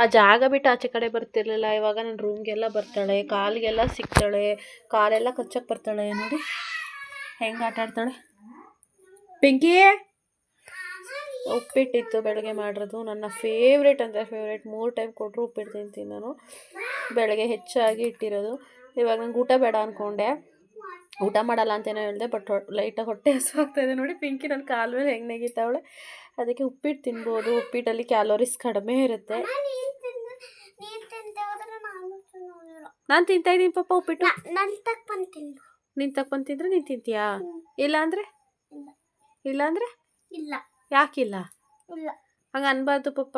Speaker 1: ಆ ಜಾಗ ಬಿಟ್ಟು ಆಚೆ ಕಡೆ ಬರ್ತಿರ್ಲಿಲ್ಲ. ಇವಾಗ ನನ್ನ ರೂಮ್ಗೆಲ್ಲ ಬರ್ತಾಳೆ, ಕಾಲಿಗೆಲ್ಲ ಸಿಗ್ತಾಳೆ, ಕಾಲೆಲ್ಲ ಕಚ್ಚಕ್ಕೆ ಬರ್ತಾಳೆ. ನೋಡಿ ಹೆಂಗೆ ಆಟ ಆಡ್ತಾಳೆ. ಪಿಂಕಿ ಉಪ್ಪಿಟ್ಟಿತ್ತು ಬೆಳಗ್ಗೆ ಮಾಡಿರೋದು, ನನ್ನ ಫೇವ್ರೇಟ್ ಅಂದರೆ ಫೇವ್ರೇಟ್. 3 ಟೈಮ್ ಕೊಟ್ಟರು ಉಪ್ಪಿಟ್ಟು ತಿಂತೀನಿ ನಾನು. ಬೆಳಗ್ಗೆ ಹೆಚ್ಚಾಗಿ ಇಟ್ಟಿರೋದು. ಇವಾಗ ನಂಗೆ ಊಟ ಬೇಡ ಅಂದ್ಕೊಂಡೆ, ಊಟ ಮಾಡಲ್ಲ ಅಂತೇನೋ ಹೇಳಿದೆ, ಬಟ್ ಲೈಟಾಗಿ ಹೊಟ್ಟೆ ಹಸುವಾಗ್ತಾಯಿದೆ. ನೋಡಿ ಪಿಂಕಿ ನನ್ನ ಕಾಲ ಮೇಲೆ ಹೆಂಗೆ ನೆಗಿತಾವಳೆ. ಅದಕ್ಕೆ ಉಪ್ಪಿಟ್ಟು ತಿನ್ಬೋದು, ಉಪ್ಪಿಟ್ಟಲ್ಲಿ ಕ್ಯಾಲೋರೀಸ್ ಕಡಿಮೆ ಇರುತ್ತೆ. ನಾನು ತಿಂತಾಯಿದ್ದೀನಿ ಪಾಪ ಉಪ್ಪಿಟ್ಟು. ನೀನು ತಕ್ಕೊಂಡು ತಿಂದರೆ ನೀನು ತಿಂತೀಯಾ? ಇಲ್ಲಾಂದರೆ
Speaker 3: ಇಲ್ಲ.
Speaker 1: ಯಾಕಿಲ್ಲ?
Speaker 3: ಇಲ್ಲ
Speaker 1: ಹಂಗೆ ಅನ್ಬಾರ್ದು ಪಾಪ.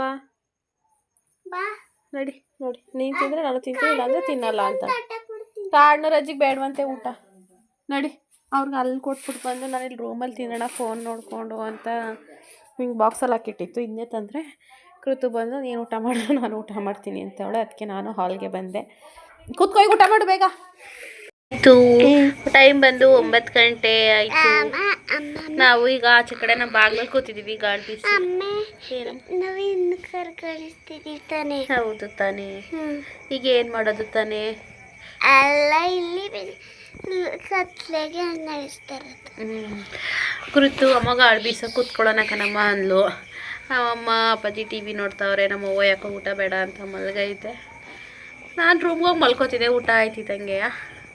Speaker 1: ನೋಡಿ ನೀನು ತಿಂದರೆ ನಾನು ತಿಂತೀನಿ, ಇಲ್ಲಾಂದರೆ ತಿನ್ನಲ್ಲ ಅಂತ. ಕಾಡ್ನೂರು ಅಜ್ಜಿಗೆ ಬೇಡವಂತೆ ಊಟ. ನೋಡಿ ಅವ್ರಿಗೆ ಅಲ್ಲಿ ಕೊಟ್ಬಿಟ್ಟು ಬಂದು ನಾನು ಇಲ್ಲಿ ರೂಮಲ್ಲಿ ತಿನ್ನೋಣ ಫೋನ್ ನೋಡಿಕೊಂಡು ಅಂತ ಹಿಂಗೆ ಬಾಕ್ಸಲ್ಲಿ ಹಾಕಿಟ್ಟಿತ್ತು. ಇದನ್ನೇ ತಂದರೆ ಕೃತು ಬಂದು ನೀನು ಊಟ ಮಾಡು, ನಾನು ಊಟ ಮಾಡ್ತೀನಿ ಅಂತವಳೆ. ಅದಕ್ಕೆ ನಾನು ಹಾಲ್ಗೆ ಬಂದೆ. ಕೂತ್ಕೊಯ್ ಊಟ ಮಾಡು ಬೇಗ. ಟೈಮ್ ಬಂದು 9 ಗಂಟೆ ಆಯಿತು. ನಾವು ಈಗ ಆಚೆ ಕಡೆ ನಮ್ಮ ಬಾಗ್ಲಲ್ಲಿ ಕೂತಿದ್ದೀವಿ, ಗಾಳಿ ಬೀಸಿ. ಹೌದು ತಾನೇ. ಈಗ ಏನು ಮಾಡೋದು ತಾನೇ?
Speaker 3: ಅಲ್ಲ, ಇಲ್ಲಿ ಕತ್ಲೆಗೆ ನಡೆಸ್ತಾರೆ.
Speaker 1: ಕುರಿತು ಅಮ್ಮ ಗಾಳಿ ಬೀಸೋ ಕೂತ್ಕೊಳ್ಳೋಣ ಕಣಮ್ಮ ಅಂದ್ಲು. ನಮ್ಮಮ್ಮ ಅಪ್ಪಾಜಿ ಟಿ ವಿ ನೋಡ್ತಾವ್ರೆ. ನಮ್ಮವ್ವ ಯಾಕೋ ಊಟ ಬೇಡ ಅಂತ ಮಲ್ಗೈತೆ. ನಾನು ರೂಮ್ಗೆ ಹೋಗಿ ಮಲ್ಕೋತಿದ್ದೆ, ಊಟ ಆಯ್ತಿದ್ದಂಗೆ.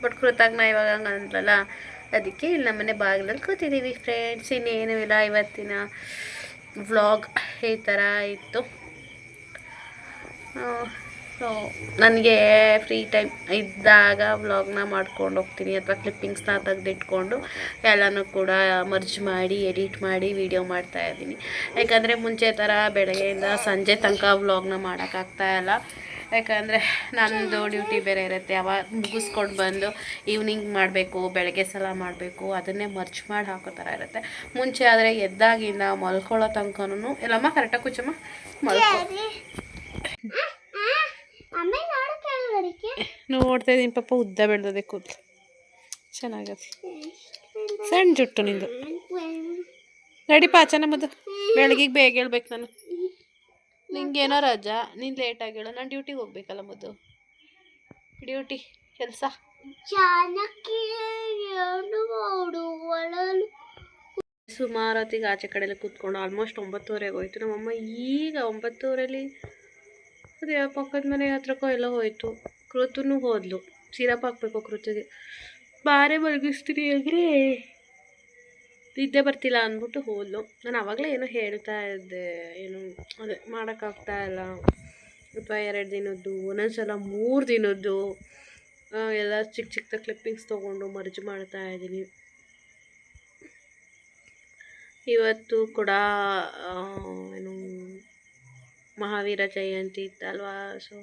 Speaker 1: ಬಟ್ ಕೃತಜ್ಞ ಇವಾಗ ಹಂಗೆ ಅಂದ್ರಲ್ಲ, ಅದಕ್ಕೆ ಇಲ್ಲಿ ನಮ್ಮನೆ ಬಾಗಿಲಲ್ಲಿ ಕೂತಿದ್ದೀವಿ ಫ್ರೆಂಡ್ಸ್. ಇನ್ನೇನೂ ಇಲ್ಲ, ಇವತ್ತಿನ ವ್ಲಾಗ್ ಈ ಥರ ಇತ್ತು. ಸೊ ನನಗೆ ಫ್ರೀ ಟೈಮ್ ಇದ್ದಾಗ ವ್ಲಾಗ್ನ ಮಾಡ್ಕೊಂಡು ಹೋಗ್ತೀನಿ, ಅಥವಾ ಕ್ಲಿಪ್ಪಿಂಗ್ಸ್ನ ತೆಗೆದಿಟ್ಕೊಂಡು ಎಲ್ಲನೂ ಕೂಡ ಮರ್ಜ್ ಮಾಡಿ ಎಡಿಟ್ ಮಾಡಿ ವೀಡಿಯೋ ಮಾಡ್ತಾಯಿದ್ದೀನಿ. ಯಾಕಂದರೆ ಮುಂಚೆ ಥರ ಬೆಳಗ್ಗೆಯಿಂದ ಸಂಜೆ ತನಕ ವ್ಲಾಗ್ನ ಮಾಡೋಕ್ಕಾಗ್ತಾಯಿಲ್ಲ. ಯಾಕಂದರೆ ನನ್ನದು ಡ್ಯೂಟಿ ಬೇರೆ ಇರುತ್ತೆ. ಅವಾಗ ಮುಗಿಸ್ಕೊಂಡು ಬಂದು ಈವ್ನಿಂಗ್ ಮಾಡಬೇಕು, ಬೆಳಗ್ಗೆ ಸಲ ಮಾಡಬೇಕು, ಅದನ್ನೇ ಮರ್ಚ್ ಮಾಡಿ ಹಾಕೋ ಥರ ಇರುತ್ತೆ. ಮುಂಚೆ ಆದರೆ ಎದ್ದಾಗಿಂದ ಮಲ್ಕೊಳ್ಳೋ ತನಕನೂ ಎಲ್ಲಮ್ಮ ಕರೆಕ್ಟಾಗಿ ಕೂಚಮ್ಮ ಮಲ್ಕೊ. ನೋಡ್ತಾ ಇದ್ದೀನಿ ಪಾಪ, ಉದ್ದ ಬೆಳೆದದೆ ಕೂದಲು, ಚೆನ್ನಾಗತ್ತೆ. ಸಣ್ಣ ಜುಟ್ಟು ನಿಂದು. ನಡಿಪ ಚೆನ್ನಮ್ಮದು, ಬೆಳಗಿಗೆ ಬೇಗ ಹೇಳ್ಬೇಕು ನಾನು. ನಿಂಗೇನೋ ರಜಾ, ನೀನು ಲೇಟಾಗಿ ಹೇಳು. ನಾನು ಡ್ಯೂಟಿಗೆ ಹೋಗ್ಬೇಕಲ್ಲ ಮುದ್ದು, ಡ್ಯೂಟಿ ಕೆಲಸ. ಸುಮಾರು ಹೊತ್ತಿಗೆ ಆಚೆ ಕಡೆಯಲ್ಲಿ ಕೂತ್ಕೊಂಡು ಆಲ್ಮೋಸ್ಟ್ 9:30 ಹೋಯ್ತು. ನಮ್ಮಮ್ಮ ಈಗ 9:30 ಅದೇ ಪಕ್ಕದ ಮನೆ ಹತ್ರಕ್ಕೋ ಎಲ್ಲ ಹೋಯ್ತು. ಕೃತುನೂ ಹೋದ್ಲು, ಸಿರಪ್ ಹಾಕ್ಬೇಕು ಕೃತಿಗೆ. ಬಾರೆ ಮಲಗಿಸ್ತೀನಿ ಅಂದರೆ ನಿದ್ದೆ ಬರ್ತಿಲ್ಲ ಅಂದ್ಬಿಟ್ಟು ಹೋದ್ಲು. ನಾನು ಆವಾಗಲೇ ಏನೋ ಹೇಳ್ತಾ ಇದ್ದೆ, ಏನು ಅದೇ ಮಾಡೋಕ್ಕಾಗ್ತಾ ಇಲ್ಲ, ಅಥವಾ 2 ದಿನದ್ದು, ಒಂದೊಂದ್ಸಲ 3 ದಿನದ್ದು ಎಲ್ಲ ಚಿಕ್ಕ ಚಿಕ್ಕ ಕ್ಲಿಪ್ಪಿಂಗ್ಸ್ ತೊಗೊಂಡು ಮರ್ಜ್ ಮಾಡ್ತಾಯಿದ್ದೀನಿ. ಇವತ್ತು ಕೂಡ ಏನು ಮಹಾವೀರ ಜಯಂತಿ ಇತ್ತಲ್ವಾ, ಸೊ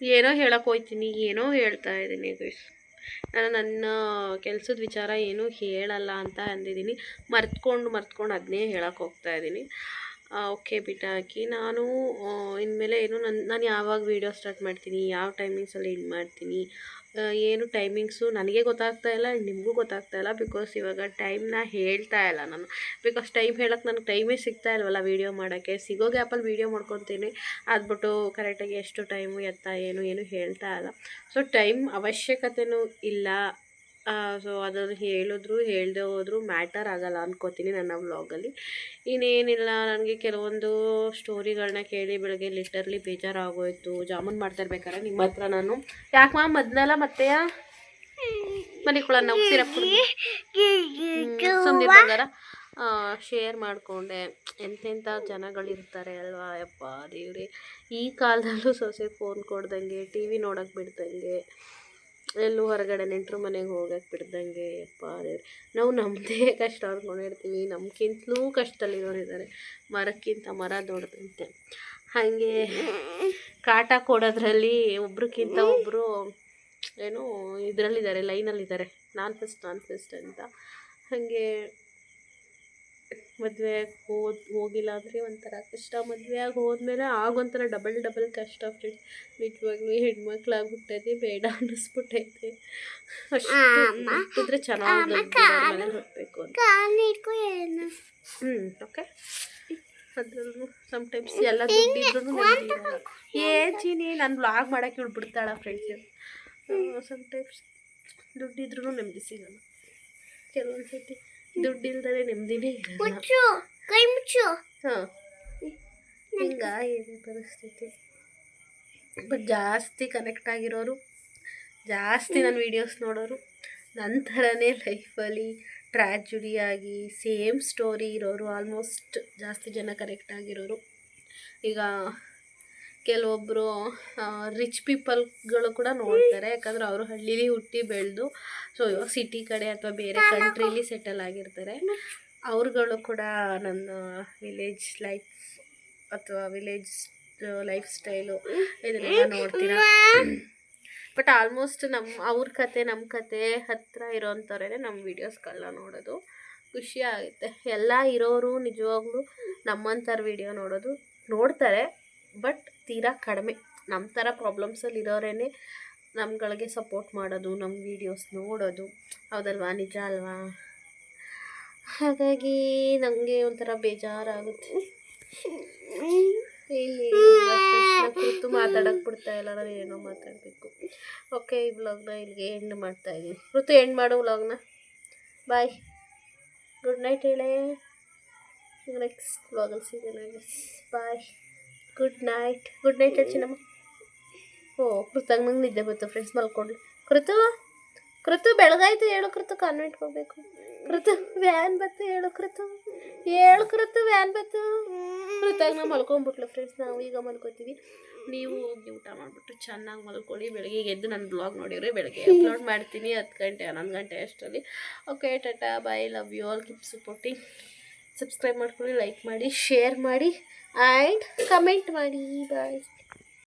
Speaker 1: ಏನೋ ಹೇಳಕ್ಕೆ ಹೋಗ್ತೀನಿ, ಏನೋ ಹೇಳ್ತಾ ಇದ್ದೀನಿ ಗೈಸ್. ನಾನು ನನ್ನ ಕೆಲಸದ ವಿಚಾರ ಏನೂ ಹೇಳಲ್ಲ ಅಂತ ಅಂದಿದ್ದೀನಿ, ಮರ್ತ್ಕೊಂಡು ಅದನ್ನೇ ಹೇಳಕ್ಕೆ ಹೋಗ್ತಾ ಇದ್ದೀನಿ. ಓಕೆ ಬಿಟ್ಟಾಕಿ. ನಾನು ಇನ್ಮೇಲೆ ಏನು ನಾನು ಯಾವಾಗ ವೀಡಿಯೋ ಸ್ಟಾರ್ಟ್ ಮಾಡ್ತೀನಿ, ಯಾವ ಟೈಮಿಂಗ್ಸಲ್ಲಿ ಎಂಡ್ ಮಾಡ್ತೀನಿ, ಏನು ಟೈಮಿಂಗ್ಸು ನನಗೆ ಗೊತ್ತಾಗ್ತಾ ಇಲ್ಲ, ನಿಮಗೂ ಗೊತ್ತಾಗ್ತಾ ಇಲ್ಲ. ಬಿಕಾಸ್ ಇವಾಗ ಟೈಮ್ನ ಹೇಳ್ತಾ ಇಲ್ಲ ನಾನು, ಬಿಕಾಸ್ ಟೈಮ್ ಹೇಳೋಕ್ಕೆ ನನಗೆ ಟೈಮೇ ಸಿಗ್ತಾ ಇಲ್ವಲ್ಲ ವೀಡಿಯೋ ಮಾಡೋಕ್ಕೆ. ಸಿಗೋ ಗ್ಯಾಪಲ್ಲಿ ವೀಡಿಯೋ ಮಾಡ್ಕೊತೀನಿ, ಅದ್ಬಿಟ್ಟು ಕರೆಕ್ಟಾಗಿ ಎಷ್ಟು ಟೈಮು ಏನು ಹೇಳ್ತಾ ಇಲ್ಲ. ಸೊ ಟೈಮ್ ಅವಶ್ಯಕತೆಯೂ ಇಲ್ಲ. ಸೊ ಅದನ್ನು ಹೇಳಿದ್ರು ಹೇಳದೆ ಹೋದರೂ ಮ್ಯಾಟರ್ ಆಗಲ್ಲ ಅಂದ್ಕೋತೀನಿ ನನ್ನ ವ್ಲಾಗಲ್ಲಿ. ಇನ್ನೇನಿಲ್ಲ, ನನಗೆ ಕೆಲವೊಂದು ಸ್ಟೋರಿಗಳನ್ನ ಕೇಳಿ ಬೆಳಗ್ಗೆ ಲಿಟರ್ಲಿ ಬೇಜಾರಾಗೋಯ್ತು. ಜಾಮೂನ್ ಮಾಡ್ತಾಯಿರ್ಬೇಕಾದ್ರೆ ನಿಮ್ಮ ಹತ್ರ ನಾನು ಯಾಕೆ ಮೊದಲೆಲ್ಲ ಮತ್ತೆ ಮನಿಕೊಳ್ಳ ನಾವು ಸಿರಪ್ ಸುಮ್ಮನೆ ಬಂಗಾರ ಶೇರ್ ಮಾಡಿಕೊಂಡೆ. ಎಂತೆಂಥ ಜನಗಳಿರ್ತಾರೆ ಅಲ್ವಾ ಯಪ್ಪ ದೇವ್ರಿ. ಈ ಕಾಲದಲ್ಲೂ ಸೊಸೆ ಫೋನ್ ಕೊಡ್ದಂಗೆ, ಟಿ ವಿ ನೋಡೋಕ್ಕೆ ಬಿಡ್ದಂಗೆ, ಎಲ್ಲೂ ಹೊರಗಡೆ ನೆಂಟರು ಮನೆಗೆ ಹೋಗಕ್ಕೆ ಬಿಡ್ದಂಗೆ, ಯಪ್ಪ ದೇವ್ರಿ. ನಾವು ನಮ್ಮದೇ ಕಷ್ಟ ಅಂದ್ಕೊಂಡಿರ್ತೀವಿ, ನಮ್ಗಿಂತಲೂ ಕಷ್ಟದಲ್ಲಿರೋರಿದ್ದಾರೆ. ಮರಕ್ಕಿಂತ ಮರ ದೊಡ್ಡದಂತೆ. ಹಾಗೆ ಕಾಟ ಕೊಡೋದ್ರಲ್ಲಿ ಒಬ್ರಿಗಿಂತ ಒಬ್ಬರು ಏನೋ ಇದರಲ್ಲಿದ್ದಾರೆ, ಲೈನಲ್ಲಿದ್ದಾರೆ, ನಾನ್ ಫಸ್ಟ್ ಅಂತ. ಹಾಗೆ ಮದುವೆ ಹೋಗಿಲ್ಲ ಅಂದರೆ ಒಂಥರ ಕಷ್ಟ, ಮದುವೆ ಆಗಿ ಹೋದ್ಮೇಲೆ ಆಗೊಂಥರ ಡಬಲ್ ಕಷ್ಟ ಫ್ರೆಂಡ್ಸ್. ನಿಜವಾಗ್ಲೂ ಹೆಣ್ಮಕ್ಳಾಗಿ ಹುಟ್ಟೋದೇ ಬೇಡ ಅನ್ನಿಸ್ಬಿಟ್ಟೈತೆ. ಅಷ್ಟಿದ್ರೆ ಚೆನ್ನಾಗಿ ಮನೇಲಿ ಹುಟ್ಟಬೇಕು ಅಂತ. ಓಕೆ. ಅದ್ರಲ್ಲೂ ಸಮ್ಟೈಮ್ಸ್ ಎಲ್ಲ ದುಡ್ಡಿದ್ರೂ ಏಜಿನಿ ನಾನು ವ್ಲಾಗ್ ಮಾಡೋಕ್ಕೆ ಇವಳು ಬಿಡ್ತಾಳ ಫ್ರೆಂಡ್ಸ್. ಸಮ್ಟೈಮ್ಸ್ ದುಡ್ಡಿದ್ರೂ ನೆಮ್ಮದಿ ಸಿಗಲ್ಲ, ಕೆಲವೊಂದು ಸತಿ ದುಡ್ಡಿಲ್ದರೆ ನೆಮ್ಮದಿನೇ ಇರಲ್ಲ. ಹಾಂ, ಹಿಂಗಾಗಿದೆ ಪರಿಸ್ಥಿತಿ. ಬಟ್ ಜಾಸ್ತಿ ಕನೆಕ್ಟ್ ಆಗಿರೋರು, ಜಾಸ್ತಿ ನನ್ನ ವೀಡಿಯೋಸ್ ನೋಡೋರು ನನ್ನ ಥರನೇ ಲೈಫಲ್ಲಿ ಟ್ರ್ಯಾಜುಡಿಯಾಗಿ ಸೇಮ್ ಸ್ಟೋರಿ ಇರೋರು ಆಲ್ಮೋಸ್ಟ್ ಜಾಸ್ತಿ ಜನ ಕನೆಕ್ಟ್ ಆಗಿರೋರು. ಈಗ ಕೆಲವೊಬ್ಬರು ರಿಚ್ ಪೀಪಲ್ಗಳು ಕೂಡ ನೋಡ್ತಾರೆ, ಯಾಕಂದರೆ ಅವರು ಹಳ್ಳೀಲಿ ಹುಟ್ಟಿ ಬೆಳೆದು ಸೊ ಇವಾಗ ಸಿಟಿ ಕಡೆ ಅಥವಾ ಬೇರೆ ಕಂಟ್ರೀಲಿ ಸೆಟಲ್ ಆಗಿರ್ತಾರೆ. ಅವ್ರುಗಳು ಕೂಡ ನನ್ನ ವಿಲೇಜ್ ಲೈಫ್ ಅಥವಾ ವಿಲೇಜ್ ಲೈಫ್ ಸ್ಟೈಲು ಇದನ್ನೆಲ್ಲ ನೋಡ್ತೀರಾ. ಬಟ್ ಆಲ್ಮೋಸ್ಟ್ ಅವ್ರ ಕತೆ ನಮ್ಮ ಕತೆ ಹತ್ತಿರ ಇರೋಂಥವ್ರೇ ನಮ್ಮ ವೀಡಿಯೋಸ್ಗಳನ್ನ ನೋಡೋದು. ಖುಷಿ ಆಗುತ್ತೆ. ಎಲ್ಲ ಇರೋರು ನಿಜವಾಗ್ಲೂ ನಮ್ಮಂಥರ ವೀಡಿಯೋ ನೋಡ್ತಾರೆ, ಬಟ್ ತೀರಾ ಕಡಿಮೆ. ನಮ್ಮ ಥರ ಪ್ರಾಬ್ಲಮ್ಸಲ್ಲಿ ಇರೋರೇ ನಮ್ಗಳಿಗೆ ಸಪೋರ್ಟ್ ಮಾಡೋದು, ನಮ್ಮ ವೀಡಿಯೋಸ್ ನೋಡೋದು. ಹೌದಲ್ವಾ? ನಿಜ ಅಲ್ವಾ? ಹಾಗಾಗಿ ನನಗೆ ಒಂಥರ ಬೇಜಾರಾಗುತ್ತೆ. ಇಲ್ಲಿ ಕುರಿತು ಮಾತಾಡೋಕ್ಕೆ ಬಿಡ್ತಾ ಇಲ್ಲ, ನಾನು ಏನೋ ಮಾತಾಡಬೇಕು. ಓಕೆ, ಈ ವ್ಲಾಗ್ನ ಇಲ್ಲಿಗೆ ಎಂಡ್ ಮಾಡ್ತಾಯಿದ್ದೀನಿ. ಋತು ಎಂಡ್ ಮಾಡು ವ್ಲಾಗ್ನ. ಬಾಯ್, ಗುಡ್ ನೈಟ್ ಹೇಳೇ. ನೆಕ್ಸ್ಟ್ ವ್ಲಾಗಲ್ಲಿ ಸಿಗೋಣ. ಬಾಯ್, ಗುಡ್ ನೈಟ್ ಚಿನ್ನಮ್ಮ. ಕೃತಾಗ ನಂಗೆ ನಿದ್ದೆ ಬಂತು ಫ್ರೆಂಡ್ಸ್, ಮಲ್ಕೊಂಡ್ಲಿ. ಕೃತು ಬೆಳಗಾಯ್ತು, ಹೇಳು ಕೃತು, ಕಾನ್ವೆಂಟ್ಗೆ ಹೋಗ್ಬೇಕು. ಕೃತು ವ್ಯಾನ್ ಬತ್ತು, ಹೇಳು ಕೃತು ವ್ಯಾನ್ ಬತ್ತು. ಕೃತಾಗ ನಾವು ಮಲ್ಕೊಂಡ್ಬಿಟ್ಲು ಫ್ರೆಂಡ್ಸ್. ನಾವು ಈಗ ಮಲ್ಕೋತೀವಿ. ನೀವು ಹೋಗಿ ಊಟ ಮಾಡಿಬಿಟ್ಟು ಚೆನ್ನಾಗಿ ಮಲ್ಕೊಳ್ಳಿ. ಬೆಳಗ್ಗೆ ಎದ್ದು ನನ್ನ ಬ್ಲಾಗ್ ನೋಡಿದ್ರೆ ಬೆಳಗ್ಗೆ ಅಪ್ಲೋಡ್ ಮಾಡ್ತೀನಿ 10 ಗಂಟೆ 11 ಗಂಟೆ ಅಷ್ಟರಲ್ಲಿ. Okay, tata, bye, love you all, keep supporting. Subscribe ಮಾಡ್ಕೊಳ್ಳಿ, ಲೈಕ್ ಮಾಡಿ, ಶೇರ್ ಮಾಡಿ ಆ್ಯಂಡ್ ಕಮೆಂಟ್ ಮಾಡಿ. ಬಾಯ್.